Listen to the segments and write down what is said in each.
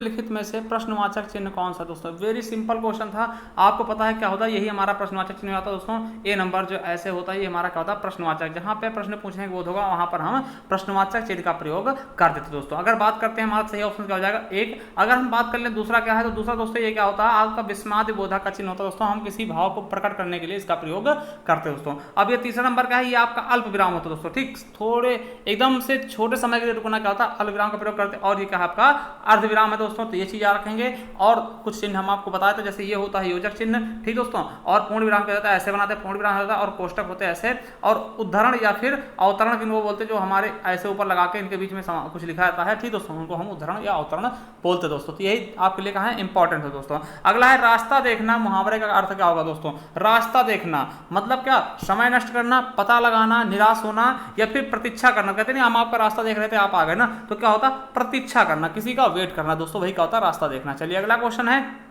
लिखित में से प्रश्नवाचक चिन्ह कौन सा? दोस्तों वेरी सिंपल क्वेश्चन था, आपको पता है क्या होता है, यही हमारा प्रश्नवाचक चिन्ह आता है दोस्तों। ए नंबर जो ऐसे होता है ये हमारा क्या होता है, प्रश्नवाचक। जहां पे प्रश्न पूछने के बोध होगा वहां पर हम प्रश्नवाचक चिन्ह का प्रयोग कर देते दोस्तों। अगर बात करते हैं हमारा सही ऑप्शन क्या हो जाएगा एक। अगर हम बात कर लें दूसरा क्या है, तो दूसरा दोस्तों ये क्या होता है, आपका विस्मादि बोधक का चिन्ह होता है दोस्तों। हम किसी भाव को प्रकट करने के लिए इसका प्रयोग करते हैं दोस्तों। अब ये तीसरा नंबर क्या है, ये आपका अल्प विराम होता है दोस्तों। ठीक, थोड़े एकदम से छोटे समय के लिए रुकना क्या होता है, अल्प विराम का प्रयोग करते हैं। और ये क्या है आपका अर्ध विराम है दोस्तों। तो ये चीज याद रखेंगे। और कुछ चिन्ह हम आपको बताए थे, जैसे ये होता है योजक चिन्ह, ठीक दोस्तों। और पूर्ण विराम क्या होता है, ऐसे बनाते हैं, पूर्ण विराम होता है, और कोष्टक होते हैं ऐसे। और उद्धरण या फिर अवतरण किनको बोलते हैं, जो हमारे ऐसे ऊपर लगा के इनके बीच में कुछ लिखा जाता है, ठीक दोस्तों, उनको हम उद्धरण या अवतरण बोलते हैं दोस्तों। तो यही आपके लिए कहा है इंपॉर्टेंट है दोस्तों। अगला है रास्ता देखना। मुहावरे का अर्थ क्या होगा दोस्तों? रास्ता देखना मतलब क्या, समय नष्ट करना, पता लगाना, निराश होना, या फिर प्रतीक्षा करना। कहते नहीं हम आपका रास्ता देख रहे थे, आप आ गए ना, तो क्या होता, प्रतीक्षा करना, किसी का वेट करना दोस्तों, वही क्या होता है, रास्ता देखना। चलिए अगला क्वेश्चन है,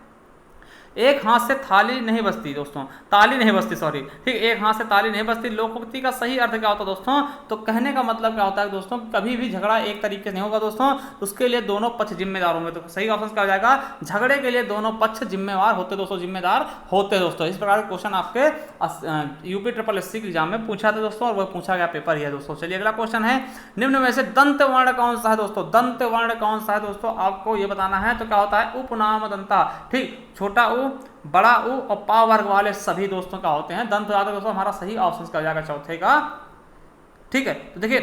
एक हाथ से थाली नहीं बजती दोस्तों, ताली नहीं बजती, सॉरी, ठीक, एक हाथ से ताली नहीं बजती। लोकोक्ति का सही अर्थ क्या होता है दोस्तों? तो कहने का मतलब क्या होता है दोस्तों, कभी भी झगड़ा एक तरीके से नहीं होगा दोस्तों, उसके लिए दोनों पक्ष जिम्मेदार होंगे। तो सही ऑप्शन क्या हो जाएगा, झगड़े के लिए दोनों पक्ष जिम्मेवार होते दोस्तों, जिम्मेदार होते दोस्तों। इस प्रकार के क्वेश्चन आपके यूपी SSC के एग्जाम में पूछा था दोस्तों, और वह पूछा गया पेपर ही है दोस्तों। चलिए अगला क्वेश्चन है, निम्न में से दंत वर्ण कौन सा है दोस्तों? दंत वर्ण कौन सा है दोस्तों, आपको ये बताना है। तो क्या होता है, उपनाम दंता, ठीक, छोटा उ, बड़ा उ और पा वर्ग वाले सभी दोस्तों का होते हैं दंत जातक दोस्तों। हमारा सही ऑप्शन क्या हो जाएगा, चौथे का, ठीक है। तो देखिए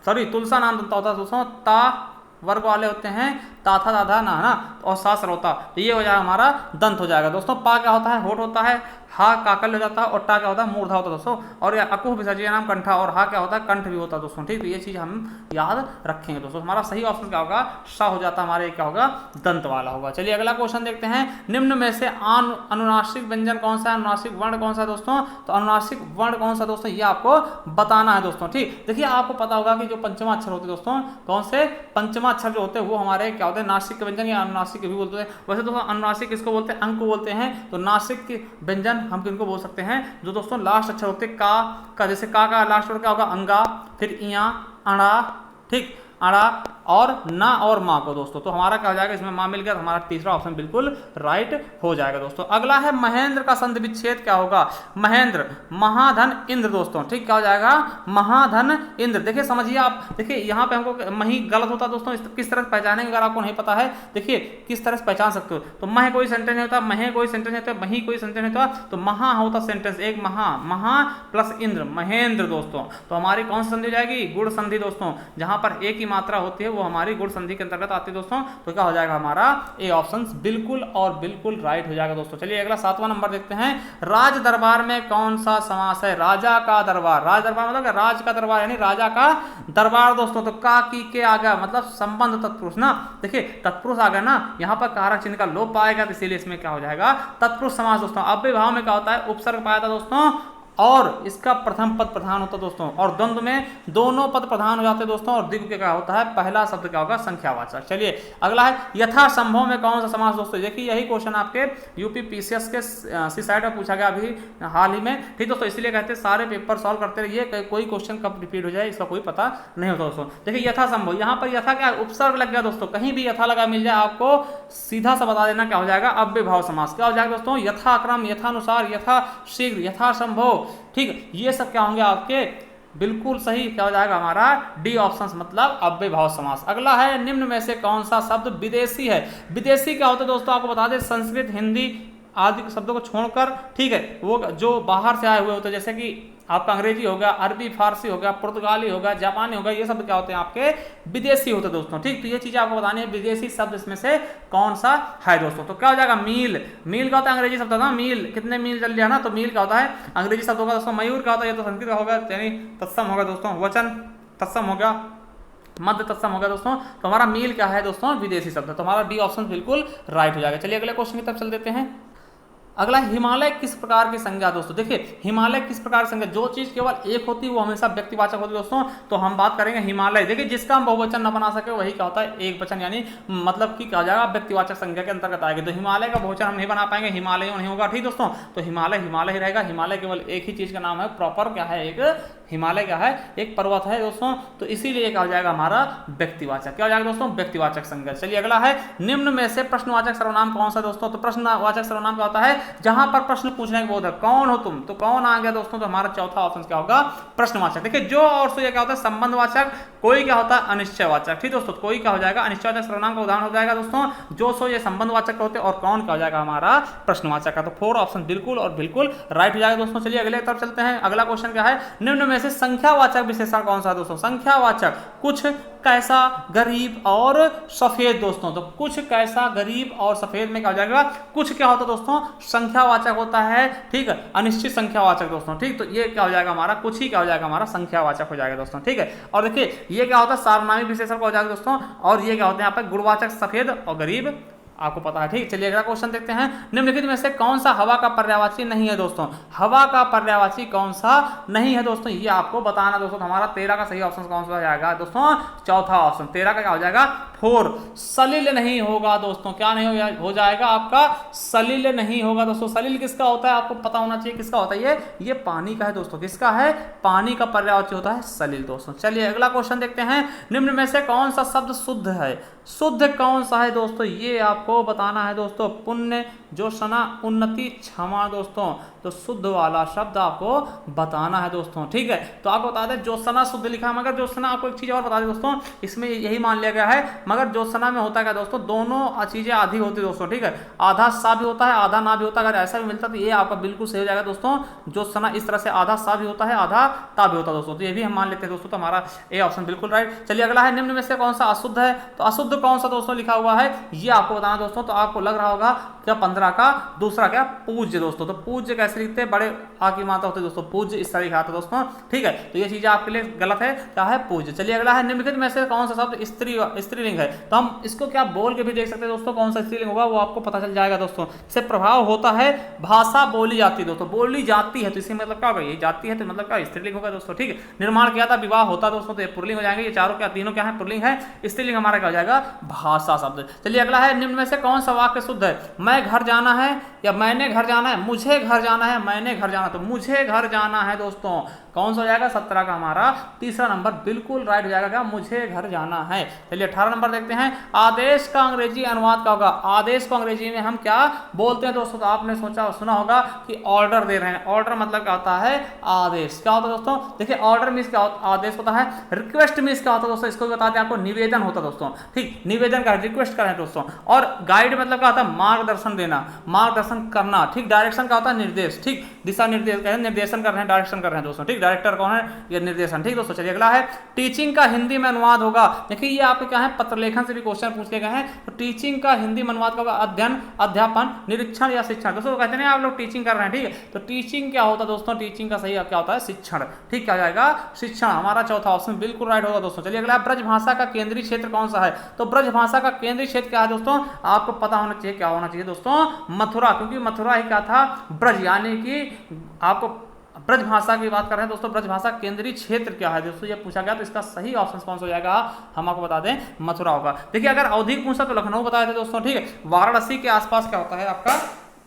सॉरी, तुलसा नाम दंता होता है दोस्तों, ता वर्ग वाले होते हैं, ता था दाधा ना, और सा सरोता, तो ये हो जाएगा हमारा दंत हो जाएगा दोस्तों। पा क्या होता है, होठ होता है, हा काकल हो जाता है, और टा क्या होता है, मूर्धा होता है दोस्तों। और अकुह विसर्जन नाम कंठा, और हा क्या होता है, कंठ भी होता है दोस्तों। ठीक, तो ये चीज हम याद रखेंगे दोस्तों। हमारा सही ऑप्शन क्या होगा, सा हो जाता है, हमारे क्या होगा, दंत वाला होगा। चलिए अगला क्वेश्चन देखते हैं, निम्न में से अनुनासिक व्यंजन कौन सा है, अनुनासिक वर्ण कौन सा है दोस्तों? तो अनुनासिक वर्ण कौन सा दोस्तों, ये आपको बताना है दोस्तों। ठीक, देखिए आपको पता होगा कि जो पंचमा अक्षर होते हैं दोस्तों, कौन से पंचमा अक्षर जो होते हैं वो हमारे क्या होते हैं, नासिक व्यंजन या अनुनासिक भी बोलते हैं। वैसे दोस्तों अनुनासिक किसको बोलते हैं, अंक को बोलते हैं। तो नासिक के व्यंजन हम किनको बोल सकते हैं, जो दोस्तों लास्ट अक्षर होते हैं, का जैसे का लास्ट वर्ड क्या होगा, अंगा, फिर इया, अड़ा, ठीक, अड़ा, और ना और माँ को दोस्तों। तो हमारा क्या हो जाएगा, इसमें माँ मिल गया, तो हमारा तीसरा ऑप्शन बिल्कुल राइट हो जाएगा दोस्तों। अगला है महेंद्र का संधि विच्छेद क्या होगा, महेंद्र, महाधन इंद्र दोस्तों। ठीक, क्या हो जाएगा, महाधन इंद्र। देखिए समझिए आप, देखिए यहाँ पे हमको मही गलत होता है दोस्तों, किस तरह से पहचानेंगे, अगर आपको नहीं पता है देखिए किस तरह से पहचान सकते हो। तो मह कोई सेंटेंस नहीं होता, महे कोई सेंटेंस नहीं होता, मही कोई सेंटेंस नहीं होता, तो महा होता सेंटेंस, एक महा प्लस इंद्र, महेंद्र दोस्तों। तो हमारी कौन सी संधि हो जाएगी, गुण संधि दोस्तों। जहां पर एक ही मात्रा होती है वो हमारी गुण संधि के अंतर्गत आती है दोस्तों। तो क्या हो जाएगा, हमारा ए ऑप्शन बिल्कुल और बिल्कुल राइट हो जाएगा दोस्तों। चलिए अगला 7वां नंबर देखते हैं, राज दरबार में कौन सा समास है, राजा का दरबार। राज दरबार मतलब राज का दरबार यानी राजा का दरबार दोस्तों। तो का की के आ गया मतलब संबंध तत्पुरुष ना, देखिए तत्पुरुष आ गया ना, यहाँ पर कारक चिन्ह का लोप पाएगा, तो इसीलिए इसमें क्या हो जाएगा, तत्पुरुष समास दोस्तों। अव्यय भाव में क्या होता है, उपसर्ग पाया था दोस्तों, और इसका प्रथम पद प्रधान होता है दोस्तों, और द्वंद्व में दोनों पद प्रधान हो जाते हैं दोस्तों, और द्विगु क्या होता है, पहला शब्द क्या होगा, संख्यावाचक। चलिए अगला है यथासंभव में कौन सा समास दोस्तों। देखिए यही क्वेश्चन आपके यूपी PCS के सी साइड में पूछा गया अभी हाल ही में। ठीक दोस्तों, इसलिए कहते हैं सारे पेपर सॉल्व करते रहिए, कोई क्वेश्चन कब रिपीट हो जाए इसका कोई पता नहीं होता दोस्तों। देखिए यथासंभव, यहाँ पर यथा क्या उपसर्ग लग गया दोस्तों, कहीं भी यथा लगा मिल जाए आपको सीधा सा बता देना क्या हो जाएगा, अव्यय भाव समास। क्या हो जाएगा दोस्तों, यथाक्रम, यथानुसार, यथा शीघ्र, यथासंभव। ठीक, ये सब क्या होंगे आपके बिल्कुल सही, क्या हो जाएगा हमारा डी ऑप्शन, मतलब अव्यय भाव समास। अगला है, निम्न में से कौन सा शब्द विदेशी है। विदेशी क्या होता है दोस्तों, आपको बता दें, संस्कृत, हिंदी आदि शब्दों को छोड़कर, ठीक है, वो जो बाहर से आए हुए होते हैं, जैसे कि आपका अंग्रेजी हो गया, अरबी फारसी हो गया, पुर्तगाली हो गया, जापानी हो गया, ये शब्द क्या होते हैं आपके विदेशी होते हैं दोस्तों। ठीक, तो ये चीजें आपको बतानी है, विदेशी शब्द इसमें से कौन सा है दोस्तों। तो क्या हो जाएगा, मील। मील का होता है अंग्रेजी शब्द था, मील, कितने मील चल लिया ना, तो मील क्या होता है अंग्रेजी शब्द होगा दोस्तों। मयूर क्या होता है, ये तो संस्कृत का होगा, यानी तत्सम होगा दोस्तों, वचन तत्सम हो गया, मध्य तत्सम हो गया दोस्तों। तो हमारा मील क्या है दोस्तों, विदेशी शब्द है। तो हमारा डी ऑप्शन बिल्कुल राइट हो जाएगा। चलिए अगले क्वेश्चन की तरफ चल देते हैं। अगला हिमालय किस प्रकार की संज्ञा दोस्तों, देखिए हिमालय किस प्रकार की संज्ञा, जो चीज केवल एक होती है वो हमेशा व्यक्तिवाचक होती है दोस्तों। तो हम बात करेंगे हिमालय, देखिए जिसका हम बहुवचन न बना सके वही क्या होता है एक वचन, यानी मतलब कि क्या जाएगा व्यक्तिवाचक संज्ञा के अंतर्गत आएगी। तो हिमालय का बहुवचन हम नहीं बना पाएंगे, हिमालय नहीं होगा, ठीक दोस्तों। तो हिमालय हिमालय ही रहेगा, हिमालय केवल एक ही चीज का नाम है, प्रॉपर क्या है, एक हिमालय क्या है, एक पर्वत है दोस्तों। तो इसीलिए क्या हो जाएगा हमारा व्यक्तिवाचक, क्या हो जाएगा दोस्तों, व्यक्तिवाचक संज्ञा। चलिए अगला है, निम्न में से प्रश्नवाचक सर्वनाम कौन सा दोस्तों। तो प्रश्नवाचक सर्वनाम क्या होता है, जहां पर प्रश्न पूछने के बोध है, कौन हो तुम, तो कौन आ गया दोस्तों। तो हमारा चौथा ऑप्शन क्या होगा, प्रश्नवाचक। देखिए जो और सो ये क्या होता है, संबंधवाचक, कोई क्या होता है, अनिश्चयवाचक, ठीक दोस्तों। कोई क्या हो जाएगा, अनिश्चयवाचक सर्वनाम का उदाहरण हो जाएगा दोस्तों, जो सो ये संबंधवाचक होते हैं, और कौन क्या हो जाएगा हमारा प्रश्नवाचक का। तो 4 ऑप्शन बिल्कुल और बिल्कुल राइट हो जाएगा दोस्तों। चलिए अगले तरफ चलते हैं। अगला क्वेश्चन क्या है, निम्न में से संख्यावाचक विशेषण कौन सा है दोस्तों। संख्यावाचक, कुछ, कैसा, गरीब और सफेद दोस्तों। तो कुछ, कैसा, गरीब और सफेद में क्या हो जाएगा, कुछ क्या होता है दोस्तों, संख्यावाचक होता है, ठीक है, अनिश्चित संख्यावाचक दोस्तों, ठीक। तो ये क्या हो जाएगा हमारा, कुछ ही क्या हो जाएगा हमारा संख्यावाचक हो जाएगा दोस्तों, ठीक है। और देखिए ये क्या होता है, सार्वनामिक विशेषण का हो जाएगा दोस्तों, और ये क्या होते हैं यहाँ पे गुणवाचक, सफेद और गरीब, आपको पता है, ठीक। चलिए अगला क्वेश्चन देखते हैं, निम्नलिखित में से कौन सा हवा का पर्यायवाची नहीं है दोस्तों। हवा का पर्यायवाची कौन सा नहीं है दोस्तों, ये आपको बताना दोस्तों। तो हमारा 13 का सही ऑप्शन कौन सा हो जाएगा दोस्तों, चौथा ऑप्शन 13 का क्या हो जाएगा, 4, सलिल नहीं होगा दोस्तों। क्या नहीं हो जाएगा आपका, सलिल नहीं होगा दोस्तों। सलिल किसका होता है, आपको पता होना चाहिए किसका होता है, ये पानी का है दोस्तों। किसका है, पानी का पर्यायवाची होता है सलिल दोस्तों। चलिए अगला क्वेश्चन देखते हैं, निम्न में से कौन सा शब्द शुद्ध है। शुद्ध कौन सा है दोस्तों, ये आपको बताना है दोस्तों। पुण्य, जोशना, उन्नति, क्षमा दोस्तों। तो शुद्ध वाला शब्द आपको बताना है दोस्तों, ठीक है। तो आपको बता दें जोशना शुद्ध लिखा है, मगर जोशना आपको एक चीज और बता दें दोस्तों, इसमें यही मान लिया गया है, मगर जोशना में होता क्या दोस्तों, दोनों चीजें आधी होती है दोस्तों, ठीक है। आधा सा भी होता है, आधा ना भी होता है। अगर ऐसा भी मिलता तो ये आपका बिल्कुल सही हो जाएगा दोस्तों। जोशना इस तरह से आधा सा भी होता है, आधा ता भी होता है दोस्तों। तो ये भी हम मान लेते हैं दोस्तों। तो हमारा ए ऑप्शन बिल्कुल राइट। चलिए अगला है, निम्न में से कौन सा अशुद्ध है। तो अशुद्ध कौन सा दोस्तों लिखा हुआ है, ये आपको बताना दोस्तों। तो आपको लग रहा होगा क्या 15 का दूसरा क्या, पूज्य दोस्तों। तो पूज्य कैसे लिखते हैं, बड़े आ की मात्रा होती है दोस्तों, पूज्य इस तरह लिखा था दोस्तों, ठीक है। तो ये चीजें आपके लिए गलत है, क्या है, पूज्य। चलिए अगला है, निम्नलिखित में से कौन सा शब्द स्त्रीलिंग है। तो हम इसको क्या बोल के भी देख सकते हैं दोस्तों, कौन सा स्त्रीलिंग होगा वो आपको पता चल जाएगा दोस्तों। इससे प्रभाव होता है, भाषा बोली जाती है दोस्तों, बोली जाती है, तो इससे मतलब क्या होगा, ये जाती है तो मतलब क्या स्त्रीलिंग होगा दोस्तों, ठीक है। निर्माण किया था, विवाह होता दोस्तों, तो ये पुल्लिंग हो जाएंगे। ये चारों क्या, तीनों क्या है, पुल्लिंग है। स्त्रीलिंग हमारा क्या हो जाएगा, भाषा शब्द। चलिए अगला है, निम्न में से कौन सा वाक्य शुद्ध है। मैं घर जाना है, या मैंने घर जाना है, मुझे घर जाना है, मैंने घर जाना। तो मुझे घर जाना है दोस्तों, कौन सा हो जाएगा, 17 का हमारा तीसरा नंबर बिल्कुल राइट हो जाएगा, क्या, मुझे घर जाना है। चलिए 18 नंबर देखते हैं, आदेश का अंग्रेजी अनुवाद क्या होगा। आदेश को अंग्रेजी में हम क्या बोलते हैं दोस्तों। तो आपने सुना होगा कि ऑर्डर दे रहे हैं। ऑर्डर मतलब क्या होता है, आदेश। क्या होता है दोस्तों, देखिए ऑर्डर मीन्स क्या होता, आदेश होता है। रिक्वेस्ट मीन्स क्या होता है दोस्तों, इसको भी बताते हैं आपको, निवेदन होता है दोस्तों, ठीक। निवेदन का, रिक्वेस्ट कर रहे हैं दोस्तों। और गाइड मतलब क्या होता है, मार्गदर्शन देना, मार्गदर्शन करना, ठीक। डायरेक्शन का होता है निर्देश, ठीक। दिशा निर्देश, निर्देशन कर रहे हैं, डायरेक्शन कर रहे हैं दोस्तों, ठीक। डायरेक्टर कौन है, ये निर्देशन, ठीक दोस्तों। चलिए अगला है, टीचिंग का हिंदी में अनुवाद होगा। देखिए ये आपके क्या है, पत्र लेखन से भी क्वेश्चन पूछ गए हैं। तो टीचिंग का हिंदी में अनुवाद होगा, अध्ययन, अध्यापन, निरीक्षण या शिक्षण। दोस्तों कहते हैं आप लोग टीचिंग कर रहे हैं, ठीक है। तो टीचिंग क्या होता है दोस्तों, टीचिंग का सही क्या होता है, शिक्षण, ठीक। क्या जाएगा, शिक्षण। हमारा चौथा ऑप्शन बिल्कुल राइट होगा दोस्तों। चलिए अगला, ब्रज भाषा का केंद्रीय क्षेत्र कौन सा है। तो ब्रज भाषा का केंद्रीय क्षेत्र क्या है दोस्तों, आपको पता होना चाहिए, क्या होना चाहिए दोस्तों, मथुरा। क्योंकि मथुरा ही क्या था, ब्रज, यानी कि आपको ब्रज भाषा की बात कर रहे हैं दोस्तों। ब्रज भाषा केंद्रीय क्षेत्र क्या है दोस्तों, ये पूछा गया। तो इसका सही ऑप्शन कौन सा हो जाएगा, हम आपको बता दें, मथुरा होगा। देखिए अगर अवधि पूछा तो लखनऊ बताए थे दोस्तों, ठीक है। वाराणसी के आसपास क्या होता है आपका,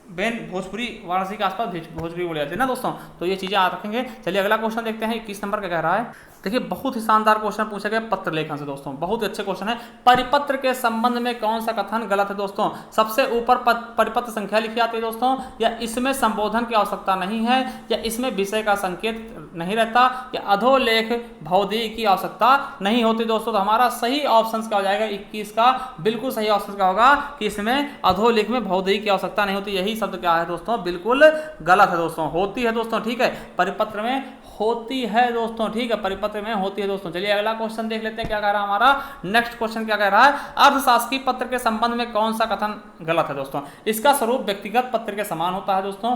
भोजपुरी, वाराणसी के आसपास भोजपुरी बोली जाती है ना दोस्तों। तो ये चीजें याद रखेंगे। चलिए अगला क्वेश्चन देखते हैं, 21 नंबर का कह रहा है। देखिए बहुत ही शानदार क्वेश्चन पूछा गया पत्र लेखन से दोस्तों, बहुत ही अच्छे क्वेश्चन है। परिपत्र के संबंध में कौन सा कथन गलत है दोस्तों। सबसे ऊपर परिपत्र संख्या लिखी आती है दोस्तों, या इसमें संबोधन की आवश्यकता नहीं है, या इसमें विषय का संकेत नहीं रहता, या अधोलेख भौतिकी की आवश्यकता नहीं होती दोस्तों। तो हमारा सही ऑप्शन क्या हो जाएगा, 21 का बिल्कुल सही ऑप्शन क्या होगा कि इसमें अधोलेख में भौतिकी की आवश्यकता नहीं होती। यही शब्द क्या है दोस्तों, बिल्कुल गलत है दोस्तों। होती है दोस्तों, ठीक है, परिपत्र में होती है दोस्तों, ठीक है, परिपत्र में होती है दोस्तों। चलिए अगला क्वेश्चन देख लेते हैं, क्या कह रहा है हमारा नेक्स्ट क्वेश्चन, क्या कह रहा है, अर्धशासकीय पत्र के संबंध में कौन सा कथन गलत है दोस्तों। इसका स्वरूप व्यक्तिगत पत्र के समान होता है दोस्तों,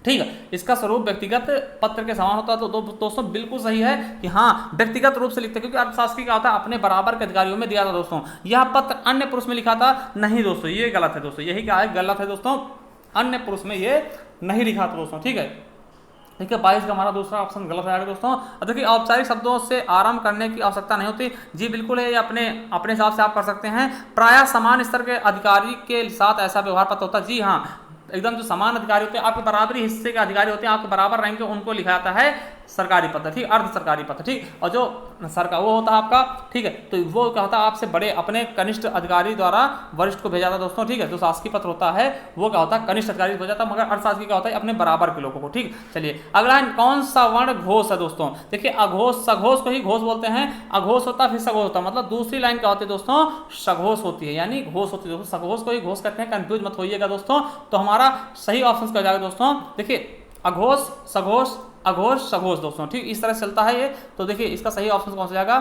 ठीक है। इसका स्वरूप व्यक्तिगत पत्र के समान होता है। तो दोस्तों बिल्कुल सही है कि हाँ व्यक्तिगत रूप से लिखते हैं, क्योंकि अर्थशास्त्री क्या होता है, अपने बराबर के अधिकारियों में दिया था दोस्तों। यह पत्र अन्य पुरुष में लिखा था, नहीं दोस्तों, ये गलत है दोस्तों। यही क्या है, गलत है दोस्तों। अन्य पुरुष में ये नहीं लिखा था दोस्तों। ठीक है, देखिए 22 का हमारा दूसरा ऑप्शन गलत आएगा दोस्तों। अब देखिए औपचारिक शब्दों से आरंभ करने की आवश्यकता नहीं होती, जी बिल्कुल है, ये अपने अपने हिसाब से आप कर सकते हैं। प्रायः समान स्तर के अधिकारी के साथ ऐसा व्यवहार पत्र होता है, जी हाँ, एकदम जो समान अधिकारी होते हैं, आपके बराबरी हिस्से के अधिकारी होते हैं, आपके बराबर रैंक के, उनको लिखा जाता है सरकारी पत्र, ठीक, अर्ध सरकारी पत्र, ठीक। और जो सरकार वो होता है आपका, ठीक है, तो वो क्या होता है आपसे बड़े अपने कनिष्ठ अधिकारी द्वारा वरिष्ठ को भेजा जाता है दोस्तों। ठीक है, जो शासकीय पत्र होता है वो क्या होता है कनिष्ठ अधिकारी को भेजा जाता है, मगर अर्थशास्त्री क्या होता है अपने बराबर के लोगों को। ठीक, चलिए अगला है कौन सा वर्ण घोष है दोस्तों। देखिए अघोष, सघोष को ही घोष बोलते हैं, अघोष होता है फिर सघोष होता है, मतलब दूसरी लाइन क्या होती है दोस्तों सघोष होती है, यानी घोष होती है दोस्तों, सघोष को ही घोष कहते हैं, कंफ्यूज मत होइएगा दोस्तों। तो हमारा सही ऑप्शन क्या हो जाएगा दोस्तों, देखिए अघोष, सघोष, अघोष, सघोष दोस्तों। ठीक, इस तरह से चलता है ये। तो देखिए इसका सही ऑप्शन कौन सा जाएगा,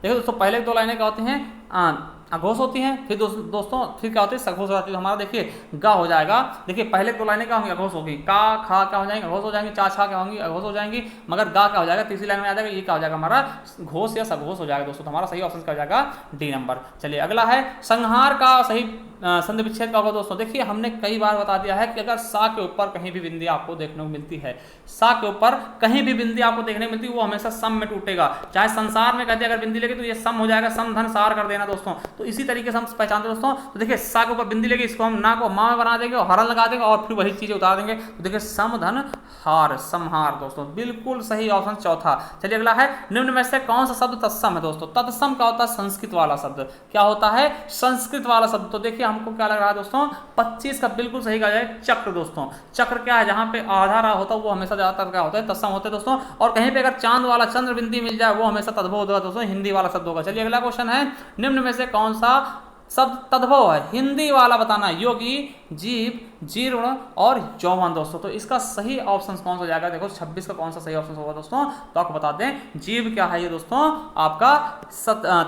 देखिए दोस्तों पहले 2 लाइनें क्या होती हैं अघोष होती हैं, फिर दोस्तों फिर क्या होती है सघोष हो जाती है। हमारा देखिए गा हो जाएगा, देखिए पहले 2 लाइनें क्या होंगी अघोष होगी, का खा क्या हो जाएंगे अघोष हो जाएंगे, चा छा क्या होंगी अघोष हो जाएंगी, मगर गा क्या हो जाएगा तीसरी लाइन में आ जाएगा, ये क्या हो जाएगा हमारा घोष या सघोष हो जाएगा दोस्तों। तो हमारा सही ऑप्शन क्या हो जाएगा डी नंबर। चलिए अगला है संहार का सही संधि विच्छेद का होगा दोस्तों। देखिए हमने कई बार बता दिया है कि अगर सा के ऊपर कहीं भी बिंदी आपको देखने को मिलती है, सा के ऊपर कहीं भी बिंदी आपको देखने को मिलती है, वो हमेशा सम में टूटेगा। चाहे संसार में कहते हैं अगर बिंदी लगे तो ये सम हो जाएगा, सम धन सार कर देना दोस्तों। तो इसी तरीके से हम पहचानते दोस्तों। तो देखिए सा के ऊपर बिंदी लगी, इसको हम ना को मा में बना देंगे और हरण लगा देंगे और फिर वही चीजें उतार देंगे। तो देखिए सम धन हार, समहार दोस्तों, बिल्कुल सही ऑप्शन चौथा। चलिए अगला है निम्न में से कौन सा शब्द तत्सम है दोस्तों। तत्सम क्या होता है संस्कृत वाला शब्द, क्या होता है संस्कृत वाला शब्द। तो देखिए हमको क्या लग रहा है दोस्तों 25 का बिल्कुल सही कहा जाए चक्र दोस्तों। चक्र क्या है जहां पे आधा रहा होता है वो हमेशा ज्यादातर क्या होता है तत्सम होते हैं दोस्तों। और कहीं पे अगर चांद वाला चंद्र बिंदी मिल जाए वो हमेशा तद्भव होगा दोस्तों, हिंदी वाला शब्द होगा। चलिए अगला क्वेश्चन है निम्न में से कौन सा शब्द तद्भव है, हिंदी वाला बताना, योगी, जीव, जीर्ण और यौवन दोस्तों। तो इसका सही ऑप्शन कौन सा जाएगा, देखो 26 का कौन सा सही ऑप्शन होगा दोस्तों। तो आपको बता दें जीव क्या है ये दोस्तों आपका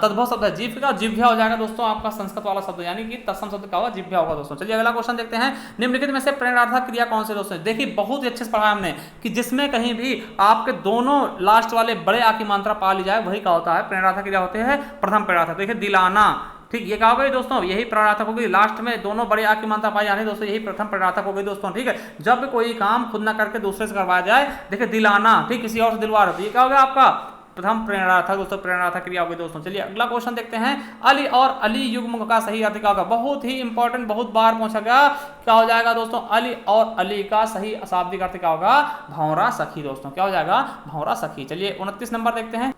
तद्भव शब्द है, जीव का जिह्वा हो जाएगा दोस्तों आपका संस्कृत वाला शब्द, यानी कि तत्सम शब्द क्या होगा जिह्वा होगा दोस्तों। चलिए अगला क्वेश्चन देखते हैं निम्नलिखित में से प्रेरणार्थक क्रिया कौन से दोस्तों। देखिए बहुत ही अच्छे से पढ़ा हमने कि जिसमें कहीं भी आपके दोनों लास्ट वाले बड़े आ की मात्रा पा ली जाए वही क्या होता है प्रेरणार्थक क्रिया होते हैं। प्रथम प्रेरणार्थक देखिए दिलाना, ठीक, ये क्या हो गई दोस्तों यही प्रेरणार्थक हो गई, लास्ट में दोनों बड़े आ की मात्रा पाई जानी दोस्तों, यही प्रथम प्रेरणार्थक हो गई दोस्तों। ठीक है, जब कोई काम खुद ना करके दूसरे से करवाया जाए, देखिए दिलाना, ठीक, किसी और से दिलवा रहे, ये क्या हो गया आपका प्रथम प्रेरणार्थक दोस्तों, प्रेरणार्थक क्रिया हो गई दोस्तों। चलिए अगला क्वेश्चन देखते हैं अली और अली युग्म का सही अर्थ क्या होगा। बहुत ही इंपॉर्टेंट, बहुत बार पूछा गया, क्या हो जाएगा दोस्तों अली और अली का सही अशाब्दिक अर्थ क्या होगा भंवरा सखी दोस्तों, क्या हो जाएगा भंवरा सखी। चलिए 29 नंबर देखते हैं।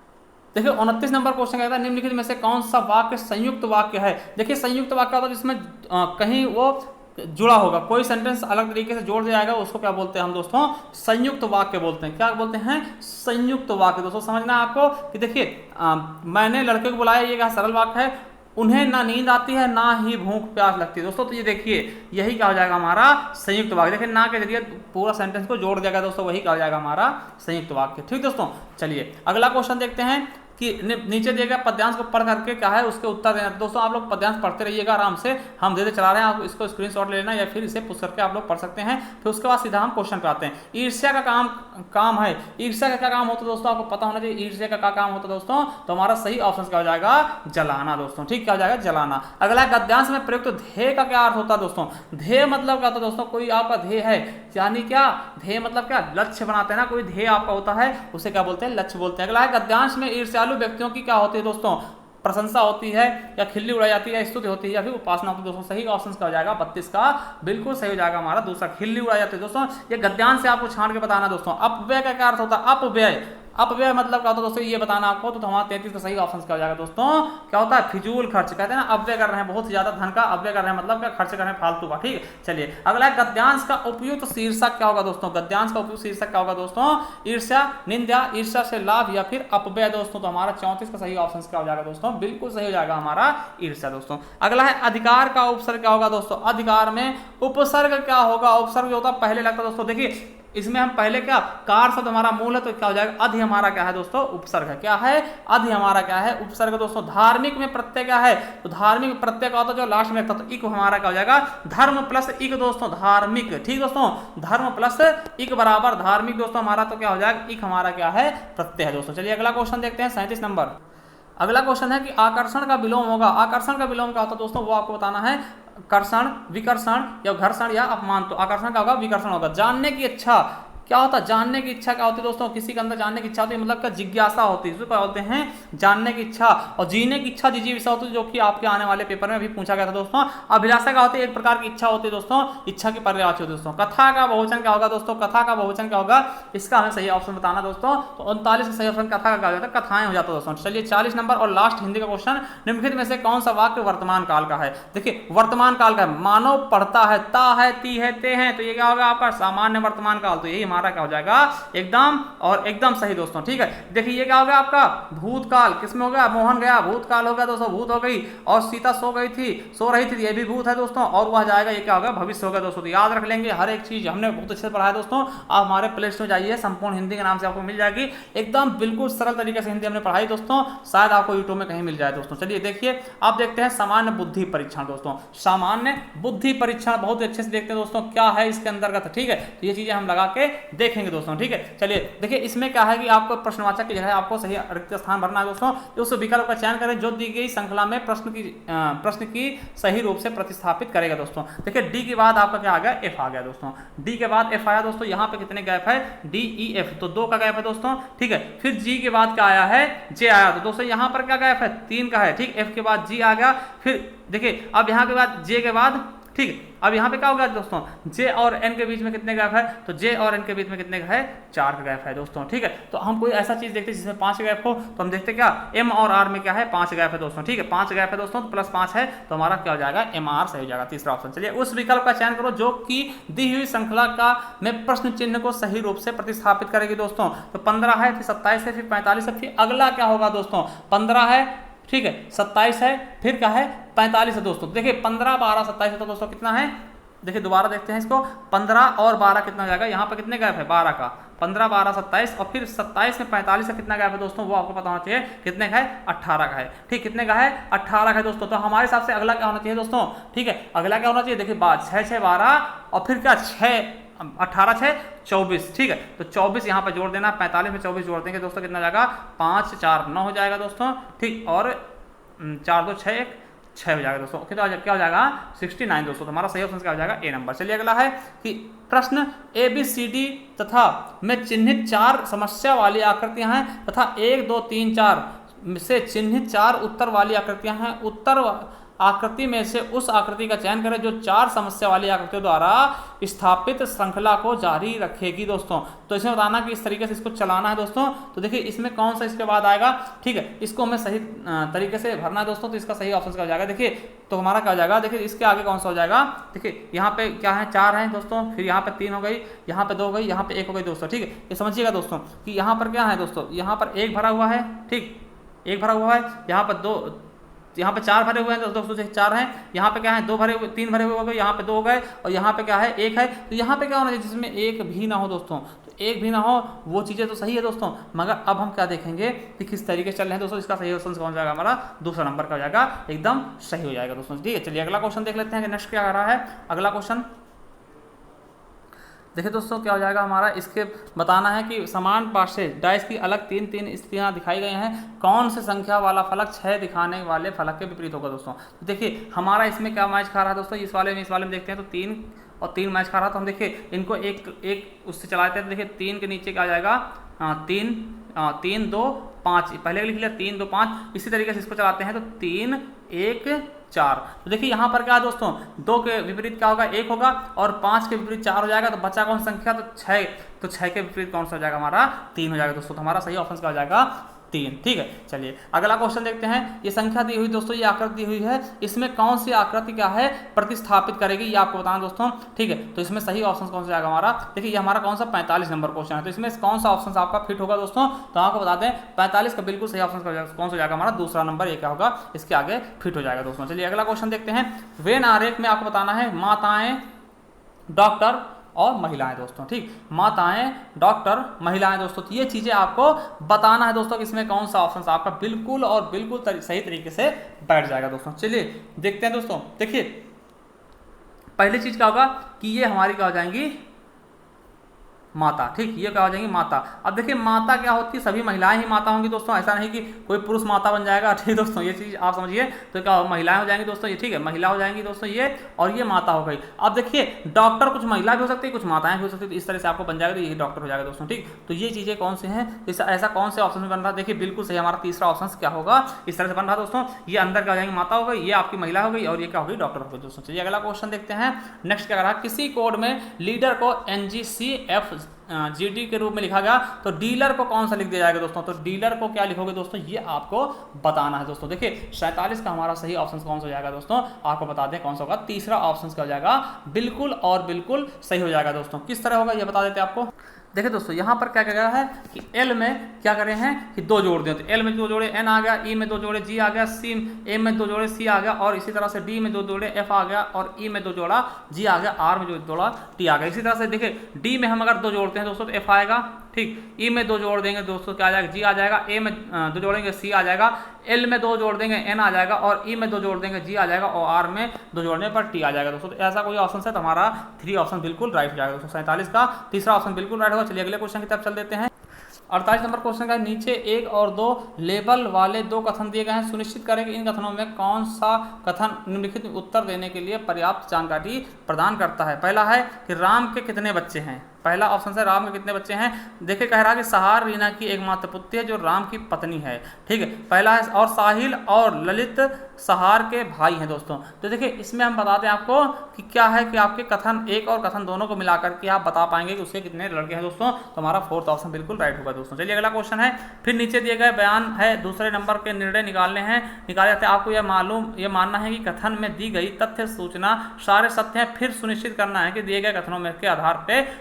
देखिए 29 नंबर क्वेश्चन कहता है निम्नलिखित में से कौन सा वाक्य संयुक्त वाक्य है। देखिए संयुक्त वाक्य होता है जिसमें कहीं वो जुड़ा होगा, कोई सेंटेंस अलग तरीके से जोड़ दिया जाएगा, उसको क्या बोलते हैं हम दोस्तों संयुक्त वाक्य बोलते हैं। क्या बोलते हैं संयुक्त वाक्य दोस्तों। समझना है आपको कि देखिए मैंने लड़के को बुलाया, ये क्या सरल वाक्य है, उन्हें ना नींद आती है ना ही भूख प्यास लगती है दोस्तों। तो ये देखिए यही क्या हो जाएगा हमारा संयुक्त वाक्य। देखिए ना के जरिए पूरा सेंटेंस को जोड़ दिया गया दोस्तों, वही क्या हो जाएगा हमारा संयुक्त वाक्य। ठीक दोस्तों, चलिए अगला क्वेश्चन देखते हैं कि नीचे दिए गए पद्यांश को पढ़ करके क्या है उसके उत्तर देना। दोस्तों आप लोग पद्यांश पढ़ते रहिएगा आराम से, हम धीरे चला रहे हैं, आप इसको स्क्रीनशॉट ले लेना या फिर इसे पुश करके आप लोग पढ़ सकते हैं। फिर उसके बाद सीधा हम क्वेश्चन पे आते हैं। ईर्ष्या का काम है, ईर्ष्या का क्या काम होता है दोस्तों आपको पता होना चाहिए। ईर्ष्या का क्या काम होता है दोस्तों, तो हमारा सही ऑप्शन क्या हो जाएगा जलाना दोस्तों। ठीक, क्या हो जाएगा जलाना। अगला गद्यांश में प्रयुक्त ध्येय का क्या अर्थ होता है दोस्तों। ध्येय मतलब क्या होता है दोस्तों, कोई आपका ध्येय है, यानी क्या ध्येय मतलब क्या लक्ष्य बनाते हैं ना, कोई ध्येय आपका होता है उसे क्या बोलते हैं लक्ष्य बोलते हैं। अगला है गद्यांश में ईर्ष्यालु व्यक्तियों की क्या होती है दोस्तों प्रशंसा होती है या खिल्ली उड़ाई जाती है, स्तुति होती है या फिर उपासना होती है दोस्तों। सही ऑप्शन क्या हो जाएगा 32 का बिल्कुल सही हो जाएगा हमारा दूसरा, खिल्ली उड़ाई जाती है दोस्तों। ये गद्यांश से आपको छांट के बताना दोस्तों। अपव्यय का क्या अर्थ होता है अपव्यय, अपव्यय मतलब क्या होता है दोस्तों ये बताना आपको। तो हमारा 33 का सही ऑप्शन क्या हो जाएगा दोस्तों, क्या होता है फिजूल खर्च, कहते हैं ना अपव्यय कर रहे हैं बहुत ज्यादा धन का, अपव्यय कर रहे हैं मतलब क्या खर्च कर रहे हैं फालतू का। ठीक है, चलिए अगला गद्यांश का उपयुक्त शीर्षक क्या होगा दोस्तों। गद्यांश का उपयुक्त शीर्षक क्या होगा दोस्तों ईर्ष्या, निंदा, ईर्ष्या से लाभ या फिर अपव्यय दोस्तों। तो हमारा 34 का सही ऑप्शन क्या हो जाएगा दोस्तों बिल्कुल सही हो जाएगा हमारा ईर्ष्या दोस्तों। अगला है अधिकार का उपसर्ग क्या होगा दोस्तों। अधिकार में उपसर्ग क्या होगा, उपसर्ग जो होता है पहले लगता है दोस्तों। देखिए इसमें हम पहले क्या कार शब्द हमारा मूल है तो क्या हो जाएगा अधि हमारा क्या है दोस्तों उपसर्ग है, क्या है अधि हमारा क्या है उपसर्ग दोस्तों। धार्मिक में प्रत्यय क्या है, तो धार्मिक प्रत्यय का होता है जो लास्ट में लगता है, तो इक हमारा क्या हो जाएगा धर्म प्लस इक दोस्तों धार्मिक। ठीक दोस्तों, धर्म प्लस इक बराबर धार्मिक दोस्तों हमारा, तो क्या हो जाएगा इक हमारा क्या है प्रत्यय है दोस्तों। चलिए अगला क्वेश्चन देखते हैं 37 नंबर। अगला क्वेश्चन है कि आकर्षण का विलोम होगा। आकर्षण का विलोम क्या होता है दोस्तों वो आपको बताना है। कर्षण, विकर्षण या घर्षण या अपमान। तो आकर्षण क्या होगा, विकर्षण होगा। जानने की इच्छा क्या होता है, जानने की इच्छा क्या होती है दोस्तों, किसी के अंदर जानने की इच्छा होती है, मतलब क्या जिज्ञासा होती है, इसको क्या बोलते हैं, जानने की इच्छा। और जीने की इच्छा जिजीविषा होती है, जो कि आपके आने वाले पेपर में भी पूछा गया था दोस्तों। अभिलाषा क्या होती है, एक प्रकार की इच्छा होती है दोस्तों, इच्छा की पर्यायवाची होती है दोस्तों। कथा का बहुवचन क्या होगा दोस्तों, कथा का बहुवचन क्या होगा, इसका हमें सही ऑप्शन बताना दोस्तों। तो 39 का सही ऑप्शन कथा का क्या हो जाता है, कथाएं हो जाता है दोस्तों। चलिए 40 नंबर और लास्ट हिंदी का क्वेश्चन, निम्नलिखित में से कौन सा वाक्य वर्तमान काल का है। देखिए वर्तमान काल का है, मानव पढ़ता है, ता है, ती है, ते हैं, तो ये क्या होगा आपका सामान्य वर्तमान काल। तो यही हमारा क्या हो जाएगा, एकदम और एकदम सही दोस्तों। ठीक है, देखिए ये क्या हो गया आपका भूतकाल, किसमें हो गया, मोहन गया, भूतकाल हो गया दोस्तों, भूत हो गई। और सीता सो गई थी, सो रही थी, ये भी भूत है दोस्तों। और वह जाएगा, ये क्या होगा, भविष्य होगा दोस्तों। तो याद रख लेंगे, हर एक चीज हमने बहुत अच्छे से पढ़ा है दोस्तों। आप हमारे प्ले स्टोर जाइए, संपूर्ण हिंदी के नाम से आपको मिल जाएगी, एकदम बिल्कुल सरल तरीके से हिंदी हमने पढ़ाई दोस्तों, शायद आपको यूट्यूब में कहीं मिल जाए दोस्तों। चलिए देखिए, आप देखते हैं सामान्य बुद्धि परीक्षण दोस्तों, सामान्य बुद्धि परीक्षण बहुत अच्छे से देखते हैं दोस्तों, क्या है इसके अंतर्गत। ठीक है, तो ये चीजें हम लगा के देखेंगे दोस्तों। ठीक है, चलिए देखिए इसमें क्या है कि आपको प्रश्नवाचक की जगह आपको सही रिक्त स्थान भरना है दोस्तों। तो उस विकल्प का चयन करें जो दी गई श्रृंखला में प्रश्न की सही रूप से प्रतिस्थापित करेगा दोस्तों। देखिए डी के बाद आपका क्या आ गया, एफ आ गया दोस्तों। डी के बाद एफ आया दोस्तों, यहाँ पे कितने गैप है, डी ई एफ, तो 2 का गैप है दोस्तों। ठीक है, फिर जी के बाद क्या आया है, जे आया, तो दोस्तों यहाँ पर क्या गैप है, 3 का है। ठीक, एफ के बाद जी आ गया, फिर देखिए अब यहाँ के बाद जे के बाद, ठीक, अब यहाँ पे क्या होगा दोस्तों, जे और एन के बीच में कितने गैप है, तो जे और एन के बीच में कितने का है, 4 का गैप है दोस्तों। ठीक है, तो हम कोई ऐसा चीज देखते हैं जिसमें 5 गैप हो, तो हम देखते क्या, एम और आर में क्या है, 5 गैप है दोस्तों। ठीक है, 5 गैप है दोस्तों, तो प्लस 5 है, तो हमारा क्या हो जाएगा, एम आर सही हो जाएगा, तीसरा ऑप्शन। चलिए उस विकल्प का चयन करो जो कि दी हुई श्रृंखला का में प्रश्न चिन्ह को सही रूप से प्रतिस्थापित करेगी दोस्तों। तो 15 है, फिर 27 है, फिर 45 है, फिर अगला क्या होगा दोस्तों, 15 है, ठीक है, 27 है, फिर क्या है, 45 है दोस्तों। देखिए 15, 12, 27 है, तो दोस्तों कितना है, देखिए दोबारा देखते हैं इसको, 15 और 12 कितना हो जाएगा, यहाँ पर कितने गैप है, 12 का, 15, 12, 27, और फिर 27 में 45 का कितना गैप है दोस्तों, वो आपको पता होना चाहिए, कितने का है, 18 का है। ठीक, कितने का है, 18 का है दोस्तों। तो हमारे हिसाब से अगला क्या होना चाहिए दोस्तों, ठीक है, अगला क्या होना चाहिए, देखिए 6, 6, 12 और फिर क्या 6, 18, 6, 24। ठीक है, तो 24 यहाँ पर जोड़ देना, 45 में 24 जोड़ देंगे दोस्तों, कितना जाएगा, 5, 4, 9 हो जाएगा दोस्तों। ठीक, और 4, 2, 6, 1, 6 हो जाएगा दोस्तों। कितना क्या हो जाएगा, 69 दोस्तों। तो हमारा सही ऑप्शन क्या हो जाएगा, ए नंबर। चलिए अगला है कि प्रश्न ए बी सी डी तथा में चिन्हित 4 समस्या वाली आकृतियां हैं तथा 1, 2, 3, 4 से चिन्हित 4 उत्तर वाली आकृतियां हैं। उत्तर आकृति में से उस आकृति का चयन करें जो 4 समस्या वाली आकृतियों द्वारा स्थापित श्रृंखला को जारी रखेगी दोस्तों। तो इसमें बताना कि इस तरीके से इसको चलाना है दोस्तों। तो देखिए इसमें कौन सा इसके बाद आएगा, ठीक है, इसको हमें सही तरीके से भरना है दोस्तों। तो इसका सही ऑप्शन क्या हो जाएगा, देखिए तो हमारा क्या हो जाएगा, देखिए इसके आगे कौन सा हो जाएगा, देखिए यहाँ पे क्या है, 4 हैं दोस्तों, फिर यहाँ पे 3 हो गई, यहाँ पे 2 हो गई, यहाँ पे 1 हो गई दोस्तों। ठीक है, ये समझिएगा दोस्तों कि यहाँ पर क्या है दोस्तों, यहाँ पर 1 भरा हुआ है, ठीक, 1 भरा हुआ है, यहाँ पर 2, यहाँ पे 4 भरे हुए हैं दोस्तों, 4 हैं, यहाँ पे क्या है 2 भरे हुए, 3 भरे हुए हो गए, यहाँ पे 2 हो गए, और यहाँ पे क्या है 1 है। तो यहाँ पे क्या होना चाहिए, जिसमें 1 भी ना हो दोस्तों, तो 1 भी ना हो, वो चीज़ें तो सही है दोस्तों। मगर अब हम क्या देखेंगे कि किस तरीके से चल रहे हैं दोस्तों। इसका सही ऑप्शन कौन जाएगा, हमारा दूसरा नंबर का हो जाएगा, एकदम सही हो जाएगा दोस्तों। ठीक है, चलिए अगला क्वेश्चन देख लेते हैं कि नेक्स्ट क्या आ रहा है। अगला क्वेश्चन देखिए दोस्तों क्या हो जाएगा हमारा, इसके बताना है कि समान पार्श्व डाइस की अलग 3 स्थितियां दिखाई गई हैं, कौन से संख्या वाला फलक 6 दिखाने वाले फलक के विपरीत होगा दोस्तों। तो देखिए हमारा इसमें क्या मैच खा रहा है दोस्तों, इस वाले में देखते हैं तो 3 और 3 मैच खा रहा है। तो हम देखिए इनको एक उससे चलाते हैं, तो देखिए 3 के नीचे क्या आ जाएगा, 3, 2, 5, पहले लिख लिया 3, 2, 5। इसी तरीके से इसको चलाते हैं तो 3, 1, 4। तो देखिए यहाँ पर क्या है दोस्तों, 2 के विपरीत क्या होगा, 1 होगा, और 5 के विपरीत 4 हो जाएगा। तो बचा कौन संख्या, तो 6, तो 6 के विपरीत कौन सा हो जाएगा, हमारा 3 हो जाएगा दोस्तों। तो हमारा सही ऑप्शन क्या हो जाएगा, 3। ठीक है, चलिए अगला क्वेश्चन देखते हैं। ये संख्या दी हुई दोस्तों, ये आकृति दी हुई है, इसमें कौन सी आकृति क्या है प्रतिस्थापित करेगी, ये आपको बताना दोस्तों। ठीक है, तो इसमें सही ऑप्शन कौन सा जाएगा हमारा, देखिए ये हमारा कौन सा 45 नंबर क्वेश्चन है। तो इसमें कौन सा ऑप्शन आपका फिट होगा दोस्तों, तो आपको बता दें 45 का बिल्कुल सही ऑप्शन कौन सा जाएगा, हमारा दूसरा नंबर। ये क्या होगा, इसके आगे फिट हो जाएगा दोस्तों। चलिए अगला क्वेश्चन देखते हैं। वेन आरेख में आपको बताना है माताएं, डॉक्टर और महिलाएं दोस्तों। ठीक, माताएं, डॉक्टर, महिलाएं दोस्तों, तो ये चीजें आपको बताना है दोस्तों कि इसमें कौन सा ऑप्शन आपका बिल्कुल और बिल्कुल सही तरीके से बैठ जाएगा दोस्तों। चलिए देखते हैं दोस्तों। देखिए पहली चीज क्या होगा कि ये हमारी क्या हो जाएंगी, माता, ठीक, ये क्या हो जाएंगी माता। अब देखिए माता क्या होती है, सभी महिलाएं ही माता होंगी दोस्तों, ऐसा नहीं कि कोई पुरुष माता बन जाएगा, ठीक दोस्तों, ये चीज़ आप समझिए। तो क्या महिलाएं हो जाएंगी दोस्तों, ये ठीक है, महिला हो जाएंगी दोस्तों ये, और ये माता हो गई। अब देखिए डॉक्टर कुछ महिला भी हो सकती है, कुछ माताएं भी हो सकती है, तो इस तरह से आपको बन जाएगा, तो ये डॉक्टर हो जाएगा दोस्तों, ठीक। तो ये चीज़ें कौन से हैं, ऐसा कौन से ऑप्शन में बन रहा है, देखिए बिल्कुल सही, हमारा तीसरा ऑप्शन क्या होगा, इस तरह से बन रहा है दोस्तों। ये अंदर क्या हो जाएंगी, माता हो गई, ये आपकी महिला हो गई, और ये क्या हो गई, डॉक्टर हो गई दोस्तों। चलिए अगला क्वेश्चन देखते हैं। नेक्स्ट क्या करा, किसी कोड में लीडर को NGCFGD के रूप में लिखा गया, तो डीलर को कौन सा लिख दिया जाएगा दोस्तों। तो डीलर को क्या लिखोगे दोस्तों, ये आपको बताना है दोस्तों। देखिए 47 का हमारा सही ऑप्शन कौन सा हो जाएगा दोस्तों, आपको बता दें कौन सा होगा, तीसरा ऑप्शन क्या हो जाएगा, बिल्कुल और बिल्कुल सही हो जाएगा दोस्तों। किस तरह होगा ये बता देते हैं आपको। देखिए दोस्तों यहाँ पर क्या गया है कि एल में क्या करे हैं कि दो जोड़ दिए, तो एल में दो जोड़े एन आ गया, ई में दो जोड़े जी आ गया, सी ए में दो जोड़े सी आ गया, और इसी तरह से डी में दो जोड़े एफ आ गया, और ई में दो जोड़ा जी आ गया, आर में जो जोड़ा टी आ गया। इसी तरह से देखिए डी में हम अगर दो जोड़ते हैं दोस्तों तो एफ आएगा, ठीक, ई में दो जोड़ देंगे दोस्तों क्या आ जाएगा, जी आ जाएगा, ए में दो जोड़ेंगे सी आ जाएगा, एल में दो जोड़ देंगे एन आ जाएगा, और ई में दो जोड़ देंगे जी आ जाएगा, और आर में दो जोड़ने पर टी आ जाएगा दोस्तों। तो ऐसा कोई ऑप्शन है तो हमारा 3 ऑप्शन बिल्कुल राइट हो जाएगा दोस्तों। 47 का तीसरा ऑप्शन बिल्कुल राइट होगा। चलिए अगले क्वेश्चन की तरफ चल देते हैं। 48 नंबर क्वेश्चन का, नीचे 1 और 2 लेबल वाले 2 कथन दिए गए हैं, सुनिश्चित करें कि इन कथनों में कौन सा कथन निम्नलिखित उत्तर देने के लिए पर्याप्त जानकारी प्रदान करता है। पहला है कि राम के कितने बच्चे हैं, पहला ऑप्शन है राम के कितने बच्चे हैं। देखिए कह रहा है कि सहार रीना की एकमात्र पुत्री है जो राम की पत्नी है, ठीक है, पहला है, और साहिल और ललित सहार के भाई हैं दोस्तों। तो देखिए इसमें हम बता दें आपको कि क्या है कि आपके कथन एक और कथन दोनों को मिलाकर के आप बता पाएंगे कि उसके कितने लड़के हैं दोस्तों। तो हमारा 4th ऑप्शन बिल्कुल राइट होगा दोस्तों। चलिए अगला क्वेश्चन है, फिर नीचे दिए गए बयान है, दूसरे नंबर के निर्णय निकाले जाते हैं। आपको यह मानना है कि कथन में दी गई तथ्य सूचना सारे सत्य हैं, फिर सुनिश्चित करना है कि दिए गए कथनों में के आधार पर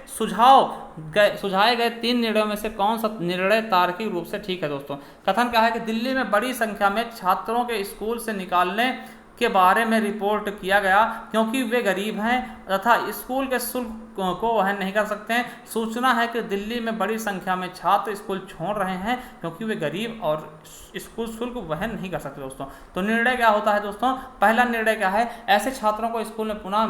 सुझाए गए 3 निर्णयों में से कौन सा निर्णय तार्किक रूप से ठीक है दोस्तों। कथन क्या है कि दिल्ली में बड़ी संख्या में छात्रों के स्कूल से निकालने के बारे में रिपोर्ट किया गया क्योंकि वे गरीब हैं तथा स्कूल के शुल्क को वहन नहीं कर सकते हैं। सूचना है कि दिल्ली में बड़ी संख्या में छात्र स्कूल छोड़ रहे हैं क्योंकि वे गरीब और स्कूल शुल्क वहन नहीं कर सकते दोस्तों। तो निर्णय क्या होता है दोस्तों, पहला निर्णय क्या है, ऐसे छात्रों को स्कूल में पुनः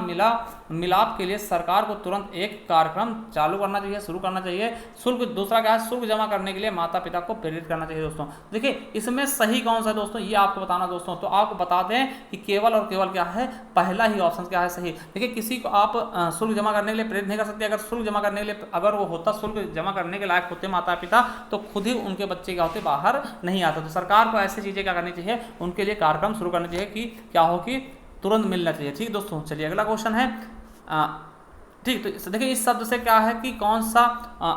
मिलाप के लिए सरकार को तुरंत एक कार्यक्रम चालू करना चाहिए, शुरू करना चाहिए। शुल्क, दूसरा क्या है, शुल्क जमा करने के लिए माता पिता को प्रेरित करना चाहिए दोस्तों। देखिए इसमें सही कौन सा है दोस्तों, ये आपको बताना दोस्तों। तो आपको बता दें कि केवल और केवल क्या है, पहला ही ऑप्शन क्या है सही। देखिए किसी को आप शुल्क जमा करने के लिए प्रेरित नहीं कर सकते। अगर शुल्क जमा करने के लिए अगर वो होता, शुल्क जमा करने के लायक होते माता पिता, तो खुद ही उनके बच्चे क्या होते, बाहर नहीं आते। तो सरकार को ऐसी चीजें क्या करनी चाहिए, उनके लिए कार्यक्रम शुरू करना चाहिए कि क्या हो कि तुरंत मिलना चाहिए, ठीक दोस्तों। चलिए अगला क्वेश्चन है, ठीक, तो देखिए इस शब्द से क्या है कि कौन सा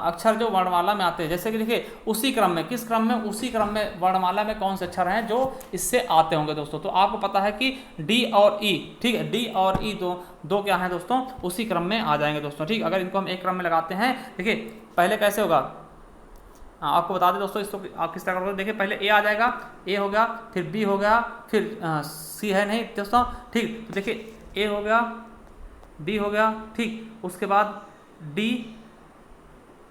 अक्षर जो वर्णमाला में आते हैं, जैसे कि देखिए उसी क्रम में, किस क्रम में, उसी क्रम में वर्णमाला में कौन से अक्षर हैं जो इससे आते होंगे दोस्तों। तो आपको पता है कि डी और ई, ठीक है, डी और ई दो क्या हैं दोस्तों, उसी क्रम में आ जाएंगे दोस्तों, ठीक। अगर इनको हम एक क्रम में लगाते हैं, देखिए पहले कैसे होगा आपको बता दें दोस्तों, इसको आप किस तरह करोगे। देखिए पहले ए आ जाएगा, ए हो गया, फिर बी हो गया, फिर सी है नहीं दोस्तों, ठीक। तो देखिए ए हो गया, बी हो गया, ठीक, उसके बाद डी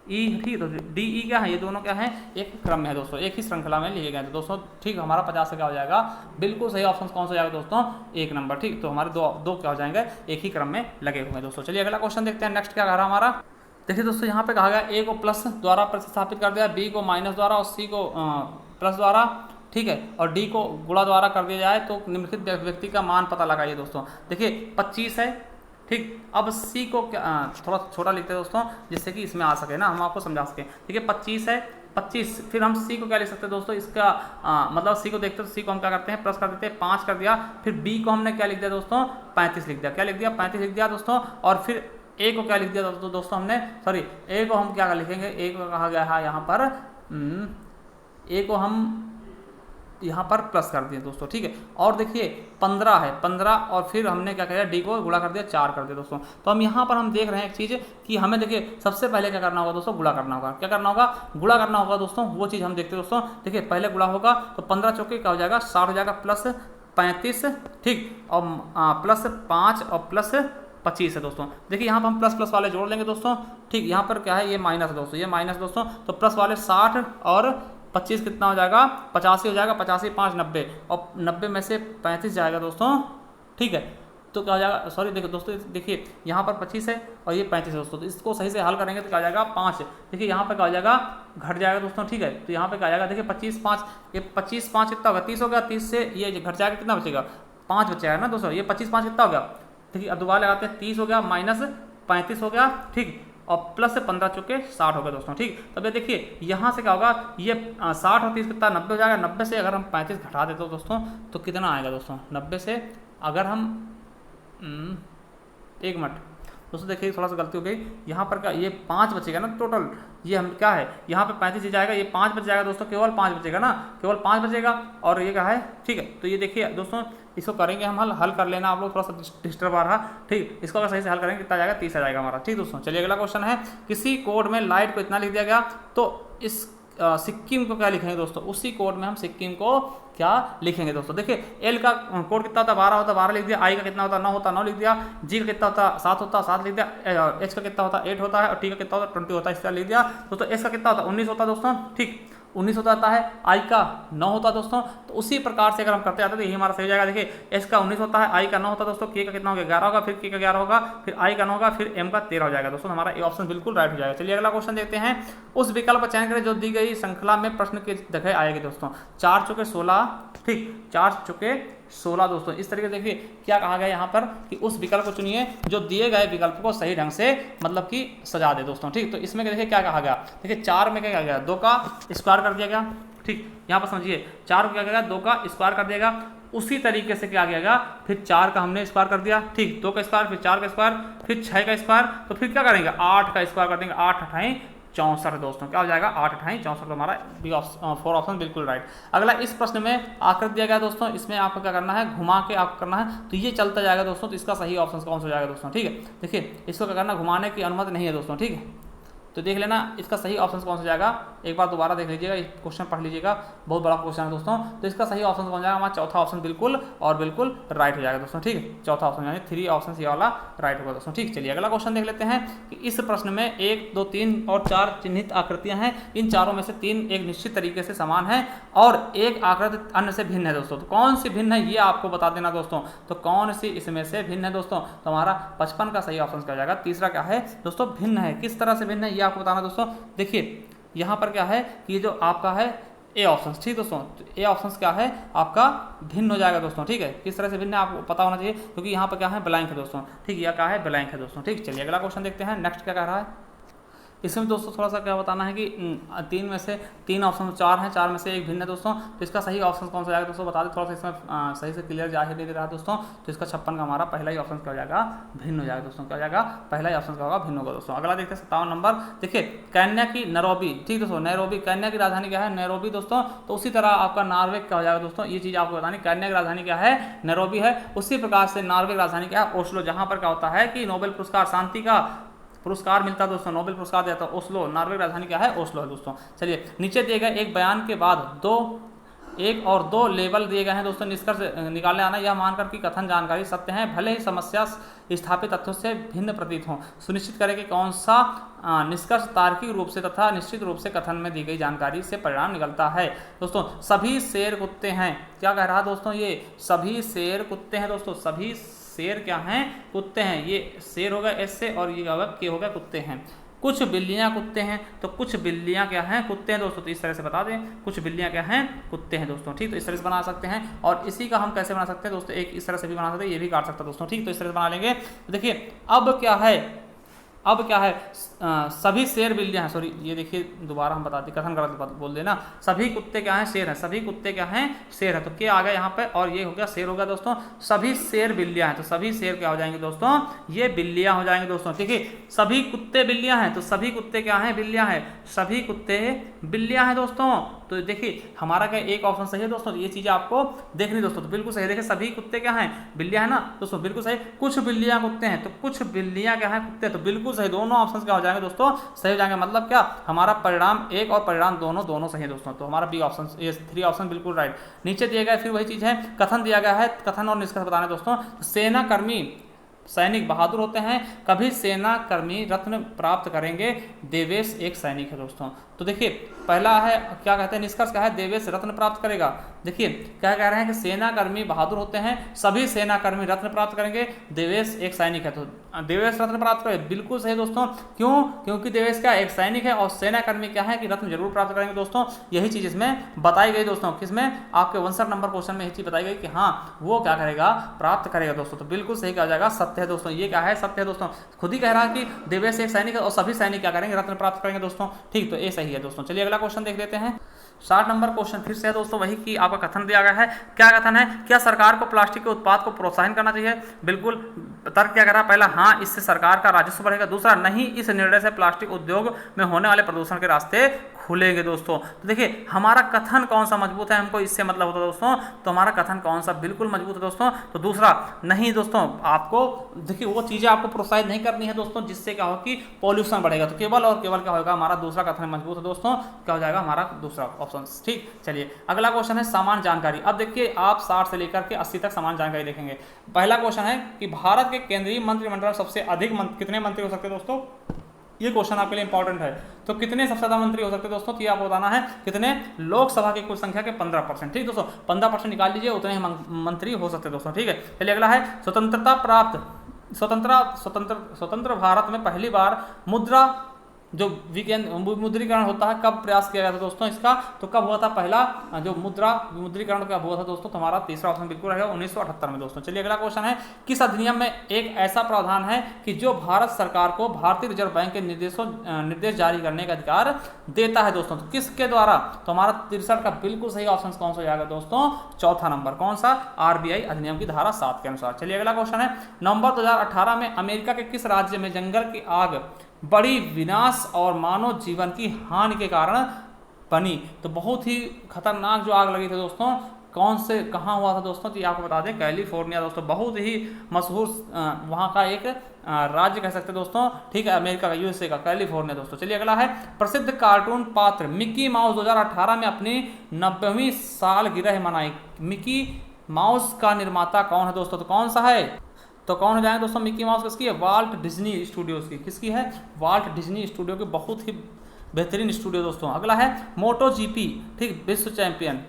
ई, ठीक। तो डी ई क्या है, ये दोनों क्या है, एक क्रम में है दोस्तों, एक ही श्रृंखला में लिए गए दोस्तों, ठीक। हमारा 50 से क्या हो जाएगा, बिल्कुल सही ऑप्शन कौन सा हो जाएगा दोस्तों, 1 नंबर, ठीक। तो हमारे दो क्या हो जाएंगे, एक ही क्रम में लगे हुए हैं दोस्तों। चलिए अगला क्वेश्चन देखते हैं। नेक्स्ट क्या कह रहा है हमारा, देखिए दोस्तों यहाँ पे कहा गया ए को प्लस द्वारा प्रतिस्थापित कर दिया, बी को माइनस द्वारा और सी को प्लस द्वारा, ठीक है, और डी को गुणा द्वारा कर दिया जाए तो निम्नलिखित व्यक्ति का मान पता लगाइए दोस्तों। देखिए 25 है, ठीक। अब सी को थोड़ा छोटा लिखते हैं दोस्तों जिससे कि इसमें आ सके ना, हम आपको समझा सकें। देखिए 25 है, 25, फिर हम सी को क्या लिख सकते हैं दोस्तों, इसका मतलब सी को देखते हैं तो सी को हम क्या करते हैं, प्लस कर देते हैं, 5 कर दिया। फिर बी को हमने क्या लिख दिया दोस्तों, 35 लिख दिया, क्या लिख दिया, 35 लिख दिया दोस्तों। और फिर ए को क्या लिख दिया दोस्तों हमने, सॉरी ए को हम क्या लिखेंगे, ए को कहा गया है यहाँ पर, ए को हम यहाँ पर प्लस कर दिए दोस्तों, ठीक है। और देखिए 15 है, 15 और फिर हमने क्या किया, डी को गुणा कर दिया, 4 कर दिया दोस्तों। तो हम यहाँ पर हम देख रहे हैं एक चीज़ कि हमें देखिए सबसे पहले क्या करना होगा दोस्तों, गुणा करना होगा। क्या करना होगा, गुणा करना होगा दोस्तों, वो चीज़ हम देखते हैं दोस्तों। देखिए पहले गुणा होगा तो 15 चौके क्या हो जाएगा, 60 हो जाएगा, प्लस 35, ठीक, और प्लस 5 और प्लस 25 है दोस्तों। देखिए यहाँ पर हम प्लस प्लस वाले जोड़ लेंगे दोस्तों, ठीक। यहाँ पर क्या है, ये माइनस है दोस्तों, ये माइनस दोस्तों। तो प्लस वाले 60 और 25 कितना हो जाएगा, 85 हो जाएगा, 85 5 90, और 90 में से 35 जाएगा दोस्तों, ठीक है। तो क्या हो जाएगा, सॉरी देखो दोस्तों, देखिए यहाँ पर 25 है और ये 35 है दोस्तों, तो इसको सही से हल करेंगे तो क्या हो जाएगा 5। देखिए यहाँ पर क्या हो जाएगा, घट जाएगा दोस्तों, ठीक है। तो यहाँ पे क्या आ जाएगा, देखिए 25 5, ये 25 5 कितना होगा, 30 हो गया, 30 से ये घट जाएगा, कितना बचेगा 5 बचेगा ना दोस्तों। ये 25 5 कितना हो गया, देखिए अब दोबारा लगाते हैं, 30 हो गया माइनस 35 हो गया, ठीक, और प्लस से 15 चुके 60 हो गया दोस्तों, ठीक। तब ये देखिए यहाँ से क्या होगा, ये 60 और 30 कितना 90 हो जाएगा। 90 से अगर हम 35 घटा देते हो दोस्तों तो कितना आएगा दोस्तों, 90 से अगर हम 1 मिनट दोस्तों, देखिए थोड़ा सा गलती हो गई, यहाँ पर क्या ये 5 बचेगा ना टोटल, ये हम क्या है यहाँ पे 35 ही जाएगा, ये 5 बच जाएगा दोस्तों, केवल 5 बचेगा ना, केवल 5 बचेगा, और ये क्या है, ठीक है। तो ये देखिए दोस्तों, इसको करेंगे हम हल कर लेना, आप लोग थोड़ा सा डिस्टर्ब आ रहा, ठीक। इसको अगर सही से हल करेंगे कितना जाएगा, 30 आ जाएगा हमारा, ठीक दोस्तों। चलिए अगला क्वेश्चन है, किसी कोड में लाइट को इतना लिख दिया गया, तो इस सिक्किम को क्या लिखेंगे दोस्तों, उसी कोड में हम सिक्किम को क्या लिखेंगे दोस्तों। देखिए एल का कोड कितना होता है, 12 होता है, 12 लिख दिया। आई का कितना होता है, 9 होता है, 9 लिख दिया। जी का कितना होता है, 7 होता है, 7 लिख दिया। एच का कितना होता है, 8 होता है, और टी का कितना होता है, 20 होता है, इस तरह लिख दिया दोस्तों। एस का कितना होता है, 19 होता है दोस्तों, ठीक, 19 होता आता है। आई का 9 होता है दोस्तों। तो उसी प्रकार से अगर हम करते जाते तो यही हमारा सही हो जाएगा। देखिए एस का 19 होता है, आई का 9 होता है दोस्तों, के का कितना होगा, 11 होगा, फिर के का 11 होगा, फिर आई का 9 होगा, फिर एम का 13 हो जाएगा दोस्तों। हमारा ये ऑप्शन बिल्कुल राइट हो जाएगा। चलिए अगला क्वेश्चन देखते हैं, उस विकल्प का चयन करें जो दी गई श्रृंखला में प्रश्न की जगह आएगी दोस्तों। 4 चुके 16, ठीक, 4 चुके 16 दोस्तों। इस तरीके से देखिए क्या कहा गया यहाँ पर कि उस विकल्प को चुनिए जो दिए गए विकल्प को सही ढंग से मतलब कि सजा दे दोस्तों, ठीक। तो इसमें देखिए क्या कहा गया, देखिए 4 में क्या कहा गया, 2 का स्क्वायर कर दिया गया, ठीक। यहाँ पर समझिए 4 को क्या करेगा, 2 का स्क्वायर कर देगा। उसी तरीके से क्या किया, फिर 4 का हमने स्क्वायर कर दिया, ठीक, 2 का स्क्वायर, फिर 4 का स्क्वायर, फिर 6 का स्क्वायर, तो फिर क्या करेंगे 8 का स्क्वायर कर देंगे। 8 अठाई 64 दोस्तों, क्या हो जाएगा 8 अठाई 64, तो हमारा बी फोर ऑप्शन बिल्कुल राइट। अगला इस प्रश्न में आकृति दिया गया दोस्तों, इसमें आपको क्या करना है, घुमा के आपको करना है, तो ये चलता जाएगा दोस्तों। तो इसका सही ऑप्शन कौन सा हो जाएगा दोस्तों, ठीक है। देखिए इसको क्या करना, घुमाने की अनुमति नहीं है दोस्तों, ठीक है। तो देख लेना इसका सही ऑप्शन कौन सा जाएगा, एक बार दोबारा देख लीजिएगा, क्वेश्चन पढ़ लीजिएगा, बहुत बड़ा क्वेश्चन है दोस्तों। तो इसका सही ऑप्शन कौन जाएगा, हमारा चौथा ऑप्शन बिल्कुल और बिल्कुल राइट हो जाएगा दोस्तों, ठीक है। चौथा ऑप्शन यानी 3 ऑप्शन ये वाला राइट होगा दोस्तों, ठीक। चलिए अगला क्वेश्चन देख लेते हैं कि इस प्रश्न में 1 2 3 और 4 चिन्हित आकृतियां हैं। इन चारों में से 3 एक निश्चित तरीके से समान है और एक आकृति अन्य से भिन्न है दोस्तों। तो कौन सी भिन्न है ये आपको बता देना दोस्तों। तो कौन सी इसमें से भिन्न है दोस्तों, तो हमारा 55 का सही ऑप्शन क्या हो जाएगा। तीसरा क्या है दोस्तों, भिन्न है। किस तरह से भिन्न है ये आपको बताना दोस्तों। देखिए यहाँ पर क्या है कि ये जो आपका है ए ऑप्शन, ठीक दोस्तों, तो ए ऑप्शन क्या है आपका भिन्न हो जाएगा दोस्तों, ठीक है। किस तरह से भिन्न है आपको पता होना चाहिए, क्योंकि यहाँ पर क्या है ब्लैंक है दोस्तों, ठीक, यह क्या है ब्लैंक है दोस्तों, ठीक। चलिए अगला क्वेश्चन देखते हैं, नेक्स्ट क्या कह रहा है। इसमें दोस्तों थोड़ा सा क्या बताना है कि 3 में से 3 ऑप्शन 4 हैं, 4 में से एक भिन्न है दोस्तों। तो इसका सही ऑप्शन कौन सा जाएगा दोस्तों बता दें, थोड़ा सा इसमें सही से क्लियर जा ही नहीं दे रहा है दोस्तों। तो इसका 56 का हमारा पहला ही ऑप्शन क्या हो जाएगा, भिन्न हो जाएगा दोस्तों, क्या हो जाएगा पहला ही ऑप्शन क्या होगा, भिन्न होगा दोस्तों। अगला देखते हैं 57 नंबर। देखिए केन्या की नैरोबी, ठीक दोस्तों, नैरोबी केन्या की राजधानी क्या है, नैरोबी दोस्तों। तो उसी तरह आपका नॉर्वे क्या हो जाएगा दोस्तों, ये चीज़ आपको बतानी, केन्या की राजधानी क्या है, नैरोबी है। उसी प्रकार से नॉर्वे की राजधानी क्या है, ओस्लो, जहाँ पर क्या होता है कि नोबेल पुरस्कार शांति का पुरस्कार मिलता है दोस्तों, नोबेल पुरस्कार देता है ओस्लो, नॉर्वे की राजधानी क्या है, ओस्लो है दोस्तों। चलिए नीचे दिए गए एक बयान के बाद 1 और 2 लेबल दिए गए हैं दोस्तों, निष्कर्ष निकालने आना, यह मानकर कि कथन जानकारी सत्य है भले ही समस्या स्थापित तथ्यों से भिन्न प्रतीत हो। सुनिश्चित करें कि कौन सा निष्कर्ष तार्किक रूप से तथा निश्चित रूप से कथन में दी गई जानकारी से परिणाम निकलता है दोस्तों। सभी शेर कुत्ते हैं, क्या कह रहा है दोस्तों, ये सभी शेर कुत्ते हैं दोस्तों, सभी शेर क्या हैं, कुत्ते हैं। ये शेर होगा एस से और ये होगा के होगा कुत्ते हैं। कुछ बिल्लियां कुत्ते हैं, तो कुछ बिल्लियां क्या हैं, कुत्ते हैं दोस्तों। तो इस तरह से बता दें, कुछ बिल्लियां क्या हैं, कुत्ते हैं दोस्तों, ठीक। तो इस तरह से बना सकते हैं। और इसी का हम कैसे बना सकते हैं दोस्तों, एक इस तरह से भी बना सकते हैं, ये भी काट सकता है दोस्तों, ठीक। तो इस तरह से बना लेंगे। तो देखिए अब क्या है, सभी शेर बिल्लियां हैं, सॉरी ये देखिए दोबारा हम बताते, कथन गलत बोल देना, सभी कुत्ते क्या हैं, शेर हैं, सभी कुत्ते क्या हैं, शेर है। तो क्या आ गया यहाँ पे, और ये हो गया शेर हो गया दोस्तों। सभी शेर बिल्लियां हैं, तो सभी शेर क्या हो जाएंगे दोस्तों, ये बिल्लियां हो जाएंगे दोस्तों, ठीक है। सभी कुत्ते बिल्लियां हैं, तो सभी कुत्ते क्या हैं, बिल्लियां हैं, सभी कुत्ते बिल्लियां हैं दोस्तों। तो देखिए हमारा क्या एक ऑप्शन सही है दोस्तों, ये चीज़ आपको देखनी दोस्तों, तो बिल्कुल सही। देखिए सभी कुत्ते क्या हैं, बिल्लियां हैं ना दोस्तों, बिल्कुल सही। कुछ बिल्लियां कुत्ते हैं, तो कुछ बिल्लियां क्या हैं, कुत्ते, तो बिल्कुल सही। दोनों ऑप्शन क्या हो जाएंगे दोस्तों, सही हो जाएंगे। मतलब क्या, हमारा परिणाम 1 और परिणाम दोनों सही है दोस्तों। तो हमारा बी ऑप्शन, ये 3 ऑप्शन बिल्कुल राइट। नीचे दिया गया फिर वही चीज़ है, कथन दिया गया है, कथन और निष्कर्ष बताना दोस्तों। सेना कर्मी सैनिक बहादुर होते हैं, कभी सेना कर्मी रत्न प्राप्त करेंगे, देवेश एक सैनिक है दोस्तों। तो देखिए पहला है क्या कहते हैं, निष्कर्ष क्या है, देवेश रत्न प्राप्त करेगा। देखिए क्या कह रहे हैं कि सेनाकर्मी बहादुर होते हैं, सभी सेनाकर्मी रत्न प्राप्त करेंगे, देवेश एक सैनिक है तो देवेश रत्न प्राप्त करे। बिल्कुल सही दोस्तों, क्यों? क्योंकि देवेश क्या एक सैनिक है और सेनाकर्मी क्या है कि रत्न जरूर प्राप्त करेंगे दोस्तों। यही चीज इसमें बताई गई दोस्तों, किसमें, आपके 59 नंबर क्वेश्चन में यही चीज बताई गई कि हाँ वो क्या करेगा, प्राप्त करेगा दोस्तों। तो बिल्कुल सही कहा जाएगा, सत्य है दोस्तों। ये क्या है, सत्य है दोस्तों। खुद ही कह रहा है कि देवेश एक सैनिक है और सभी सैनिक क्या करेंगे, रत्न प्राप्त करेंगे दोस्तों। ठीक, तो ये सही है दोस्तों। चलिए अगला क्वेश्चन देख लेते हैं। 60 नंबर क्वेश्चन फिर से है दोस्तों वही कि आपका कथन दिया गया है। क्या कथन है, क्या सरकार को प्लास्टिक के उत्पाद को प्रोत्साहन करना चाहिए? बिल्कुल, तर्क क्या कर रहा है, पहला हाँ इससे सरकार का राजस्व बढ़ेगा, दूसरा नहीं इस निर्णय से प्लास्टिक उद्योग में होने वाले प्रदूषण के रास्ते खुलेंगे दोस्तों। तो देखिए हमारा कथन कौन सा मजबूत है, हमको इससे मतलब होता है दोस्तों, तो हमारा कथन कौन सा बिल्कुल मजबूत है दोस्तों, तो दूसरा नहीं दोस्तों। आपको देखिए वो चीजें आपको प्रोत्साहित नहीं करनी है दोस्तों जिससे क्या हो कि पॉल्यूशन बढ़ेगा, तो केवल और केवल क्या होगा, हमारा दूसरा कथन मजबूत है दोस्तों। क्या हो जाएगा हमारा दूसरा ऑप्शन। ठीक, चलिए अगला क्वेश्चन है सामान्य जानकारी। अब देखिए आप 60 से लेकर के 80 तक सामान्य जानकारी देखेंगे। पहला क्वेश्चन है कि भारत के केंद्रीय मंत्रिमंडल में सबसे अधिक कितने मंत्री हो सकते हैं दोस्तों, ये क्वेश्चन आपके लिए इंपॉर्टेंट है। तो कितने सबसे ज्यादा मंत्री हो सकते हैं दोस्तों, तो ये आपको बताना है कितने, लोकसभा की कुल संख्या के 15%। ठीक दोस्तों, 15% निकाल लीजिए, उतने ही मंत्री हो सकते हैं दोस्तों। ठीक है, चलिए अगला है स्वतंत्रता प्राप्त स्वतंत्र भारत में पहली बार मुद्रा जो विमुद्रीकरण होता है कब प्रयास किया गया था दोस्तों इसका, तो कब हुआ था पहला जो विमुद्रीकरण कब हुआ था दोस्तों, तो हमारा तीसरा ऑप्शन बिल्कुल रहेगा 1978 में दोस्तों। चलिए अगला क्वेश्चन है, किस अधिनियम में एक ऐसा प्रावधान है कि जो भारत सरकार को भारतीय रिजर्व बैंक के निर्देश जारी करने का अधिकार देता है दोस्तों, तो किसके द्वारा, तो हमारा 63 का बिल्कुल सही ऑप्शन कौन सा जाएगा दोस्तों, चौथा नंबर, कौन सा, RBI अधिनियम की धारा 7 के अनुसार। चलिए अगला क्वेश्चन है, नवंबर 2018 में अमेरिका के किस राज्य में जंगल की आग बड़ी विनाश और मानव जीवन की हानि के कारण बनी? तो बहुत ही खतरनाक जो आग लगी थी दोस्तों, कौन से कहाँ हुआ था दोस्तों, तो ये आपको बता दें कैलिफोर्निया दोस्तों, बहुत ही मशहूर वहाँ का एक राज्य कह सकते हैं दोस्तों। ठीक है, अमेरिका का, USA का कैलिफोर्निया दोस्तों। चलिए अगला है, प्रसिद्ध कार्टून पात्र मिकी माउस 2018 में अपनी 90वीं सालगिरह मनाई। मिकी माउस का निर्माता कौन है दोस्तों, तो कौन सा है, तो कौन हो जाएगा दोस्तों, मिकी माउस किसकी है, वाल्ट डिज्नी स्टूडियोज की, किसकी है, वाल्ट डिज्नी स्टूडियो की, बहुत ही बेहतरीन स्टूडियो दोस्तों। अगला है मोटो जीपी, ठीक, विश्व चैंपियन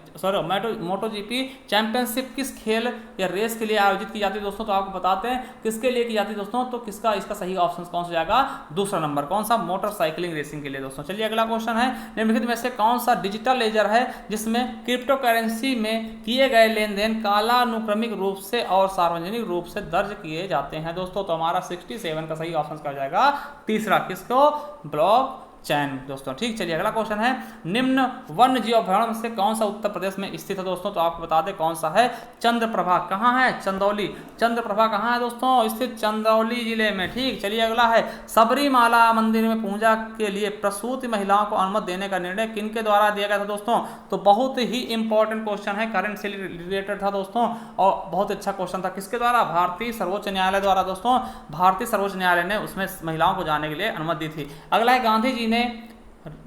मोटो जीपी चैंपियनशिप किस खेल या रेस के लिए आयोजित की जाती है दोस्तों, तो आपको बताते हैं किसके लिए की जाती है दोस्तों, तो किसका, इसका सही ऑप्शन कौन सा जाएगा, दूसरा नंबर, कौन सा, मोटरसाइकिलिंग रेसिंग के लिए दोस्तों। चलिए अगला क्वेश्चन है, निम्नलिखित में से कौन सा डिजिटल लेजर है जिसमें क्रिप्टो करेंसी में किए गए लेन देन कालानुक्रमिक रूप से और सार्वजनिक रूप से दर्ज किए जाते हैं दोस्तों, तो हमारा 67 का सही ऑप्शन क्या जाएगा, तीसरा, किसको, ब्लॉक चैन दोस्तों। ठीक, चलिए अगला क्वेश्चन है, निम्न वन्य जीव अभयारण्य से कौन सा उत्तर प्रदेश में स्थित है दोस्तों, तो आपको बता दें कौन सा है, चंद्रप्रभा, कहाँ है, चंदौली, चंद्रप्रभा कहाँ है दोस्तों, स्थित चंदौली जिले में। ठीक, चलिए अगला है, सबरीमाला मंदिर में पूजा के लिए प्रसूति महिलाओं को अनुमति देने का निर्णय किनके द्वारा दिया गया था दोस्तों, तो बहुत ही इंपॉर्टेंट क्वेश्चन है, करंट से रिलेटेड था दोस्तों और बहुत अच्छा क्वेश्चन था, किसके द्वारा, भारतीय सर्वोच्च न्यायालय द्वारा दोस्तों। भारतीय सर्वोच्च न्यायालय ने उसमें महिलाओं को जाने के लिए अनुमति दी थी। अगला है, गांधी जी ने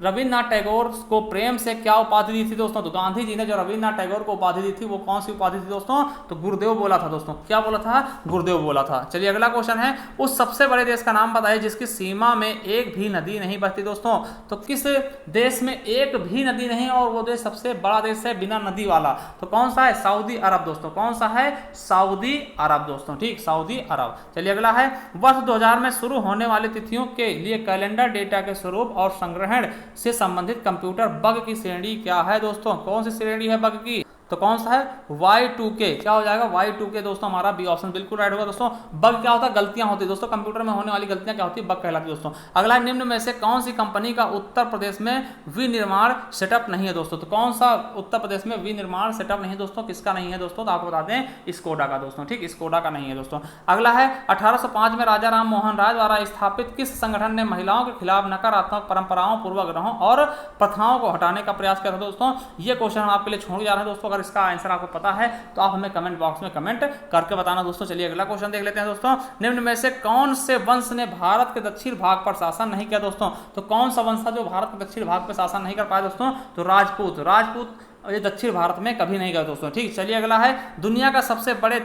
रविन्द्रनाथ टैगोर को प्रेम से क्या उपाधि दी थी दोस्तों, तो गांधी जी ने जो रविन्द्रनाथ टैगोर को उपाधि दी थी वो कौन सी उपाधि थी दोस्तों, तो गुरुदेव बोला था दोस्तों, क्या बोला था, गुरुदेव बोला था। चलिए अगला क्वेश्चन है, उस सबसे बड़े देश का नाम बताइए जिसकी सीमा में एक भी नदी नहीं बहती दोस्तों, तो किस देश में एक भी नदी नहीं और वो देश सबसे बड़ा देश है बिना नदी वाला, तो कौन सा है, सऊदी अरब दोस्तों, कौन सा है, सऊदी अरब दोस्तों। ठीक, सऊदी अरब। चलिए अगला है, वर्ष 2000 में शुरू होने वाली तिथियों के लिए कैलेंडर डेटा के स्वरूप और संग्रहण से संबंधित कंप्यूटर बग की श्रेणी क्या है दोस्तों, कौन सी श्रेणी है बग की, तो कौन सा है, Y2K, क्या हो जाएगा, Y2K दोस्तों, हमारा बी ऑप्शन बिल्कुल राइट होगा दोस्तों। बग क्या होता है, गलतियां होती है दोस्तों, कंप्यूटर में होने वाली गलतियां क्या होती है, बग कहलाती है दोस्तों। अगला, निम्न में से कौन सी कंपनी का उत्तर प्रदेश में विनिर्माण सेटअप नहीं है दोस्तों, तो कौन सा उत्तर प्रदेश में विनिर्माण सेटअप नहीं है दोस्तों, किसका नहीं है दोस्तों, तो आपको बता दें स्कोडा का दोस्तों। ठीक, स्कोडा का नहीं है दोस्तों। अगला है, 1805 में राजा राम मोहन राय द्वारा स्थापित किस संगठन ने महिलाओं के खिलाफ नकारात्मक परंपराओं, पूर्वाग्रहों और प्रथाओं को हटाने का प्रयास किया था दोस्तों। ये क्वेश्चन हम आपके लिए छोड़ जा रहे हैं दोस्तों, अगर इसका आंसर आपको पता है तो आप हमें कमेंट बॉक्स में कमेंट करके बताना दोस्तों। चलिए अगला क्वेश्चन देख लेते हैं दोस्तों, निम्न में से कौन से वंश ने भारत के दक्षिण भाग पर शासन नहीं किया दोस्तों, तो कौन सा वंश था जो भारत के दक्षिण भाग पर शासन नहीं कर पाया दोस्तों, तो राजपूत ये दक्षिण भारत में कभी नहीं गए दोस्तों। ठीक, चलिए अगला है, दुनिया का सबसे बड़े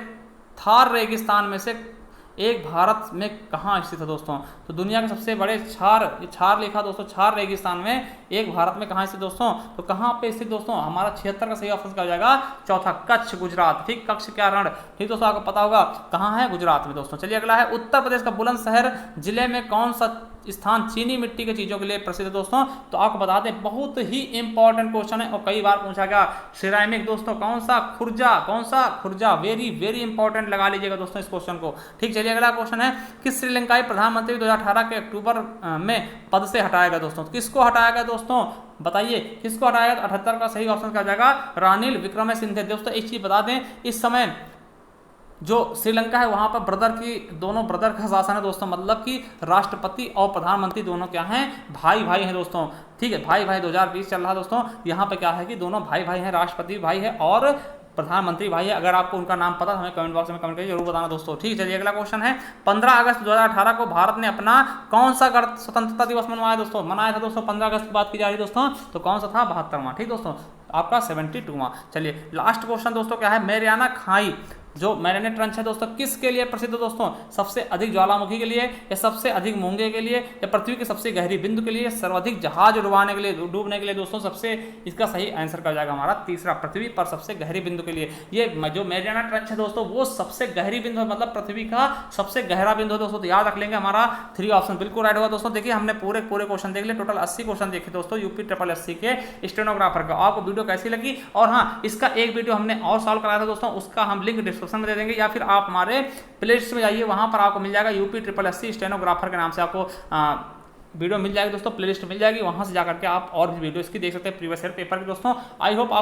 थार रेगिस्तान में से एक भारत में कहाँ स्थित है दोस्तों? तो दुनिया के सबसे बड़े छार लिखा दोस्तों, छार रेगिस्तान में एक भारत में कहाँ स्थित दोस्तों? तो कहाँ पे स्थित दोस्तों? हमारा 76 का सही ऑप्शन क्या हो जाएगा? चौथा, कच्छ गुजरात। ठीक, कच्छ क्या रण, ठीक दोस्तों, आपको पता होगा कहाँ है? गुजरात में दोस्तों। चलिए अगला है, उत्तर प्रदेश का बुलंदशहर जिले में कौन सा स्थान चीनी मिट्टी की चीजों के लिए प्रसिद्ध है दोस्तों? तो आपको बता दें, बहुत ही इंपॉर्टेंट क्वेश्चन है और कई बार पूछा गया। सिरामिक दोस्तों, कौन सा? खुर्जा। कौन सा? खुर्जा। वेरी वेरी इंपॉर्टेंट, लगा लीजिएगा दोस्तों इस क्वेश्चन को। ठीक, चलिए अगला क्वेश्चन है, किस श्रीलंकाई प्रधानमंत्री 2018 के अक्टूबर में पद से हटाया गया दोस्तों? किसको हटाया गया दोस्तों? बताइए किसको हटाया गया? 78 का सही ऑप्शन क्या जाएगा? रानिल विक्रमसिंघे। दोस्तों एक चीज बता दें, इस समय जो श्रीलंका है वहां पर दोनों ब्रदर का शासन है दोस्तों, मतलब कि राष्ट्रपति और प्रधानमंत्री दोनों क्या हैं? भाई भाई हैं दोस्तों। ठीक है, भाई भाई 2020 चल रहा है दोस्तों। यहाँ पे क्या है कि दोनों भाई भाई हैं, राष्ट्रपति भाई है और प्रधानमंत्री भाई है। अगर आपको उनका नाम पता है हमें कमेंट बॉक्स में कमेंट करके जरूर बताना दोस्तों। ठीक, चलिए अगला क्वेश्चन है, 15 अगस्त 2018 को भारत ने अपना कौन सा स्वतंत्रता दिवस मनाया दोस्तों? मनाया था दोस्तों, 15 अगस्त की बात की जा रही है दोस्तों, तो कौन सा था? 72वां। ठीक दोस्तों, आपका 72वां। चलिए लास्ट क्वेश्चन दोस्तों क्या है, मैरियाना खाई जो मैरियाना ट्रंच है दोस्तों, किसके लिए प्रसिद्ध दोस्तों? सबसे अधिक ज्वालामुखी के लिए, या सबसे अधिक मूंगे के लिए, या पृथ्वी की सबसे गहरी बिंदु के लिए, सर्वाधिक जहाज डुबाने के लिए, डूबने के लिए दोस्तों? सबसे इसका सही आंसर कर जाएगा हमारा तीसरा, पृथ्वी पर सबसे गहरी बिंदु के लिए। ये जो मैरियाना ट्रंच है दोस्तों, वो सबसे गहरी बिंदु है, मतलब पृथ्वी का सबसे गहरा बिंदु है दोस्तों। तो याद रख लेंगे, हमारा 3 ऑप्शन बिल्कुल राइट होगा दोस्तों। देखिए हमने पूरे क्वेश्चन देख लिए, टोटल 80 क्वेश्चन देखे दोस्तों यूपी SSC के स्टेनोग्राफर का। आपको वीडियो कैसी लगी? और हाँ, इसका एक वीडियो हमने और सॉल्व कराया था दोस्तों, उसका हम लिंक डिस्क्रिप्शन में दे देंगे, या फिर आप हमारे प्लेलिस्ट में जाइए, वहां पर आपको मिल जाएगा यूपी SSC स्टेनोग्राफर के नाम से आपको वीडियो मिल जाएगी दोस्तों, प्लेलिस्ट मिल जाएगी, वहां से जाकर के आप और भी वीडियो इसकी देख सकते हैं, प्रीवियस ईयर पेपर की दोस्तों। I hope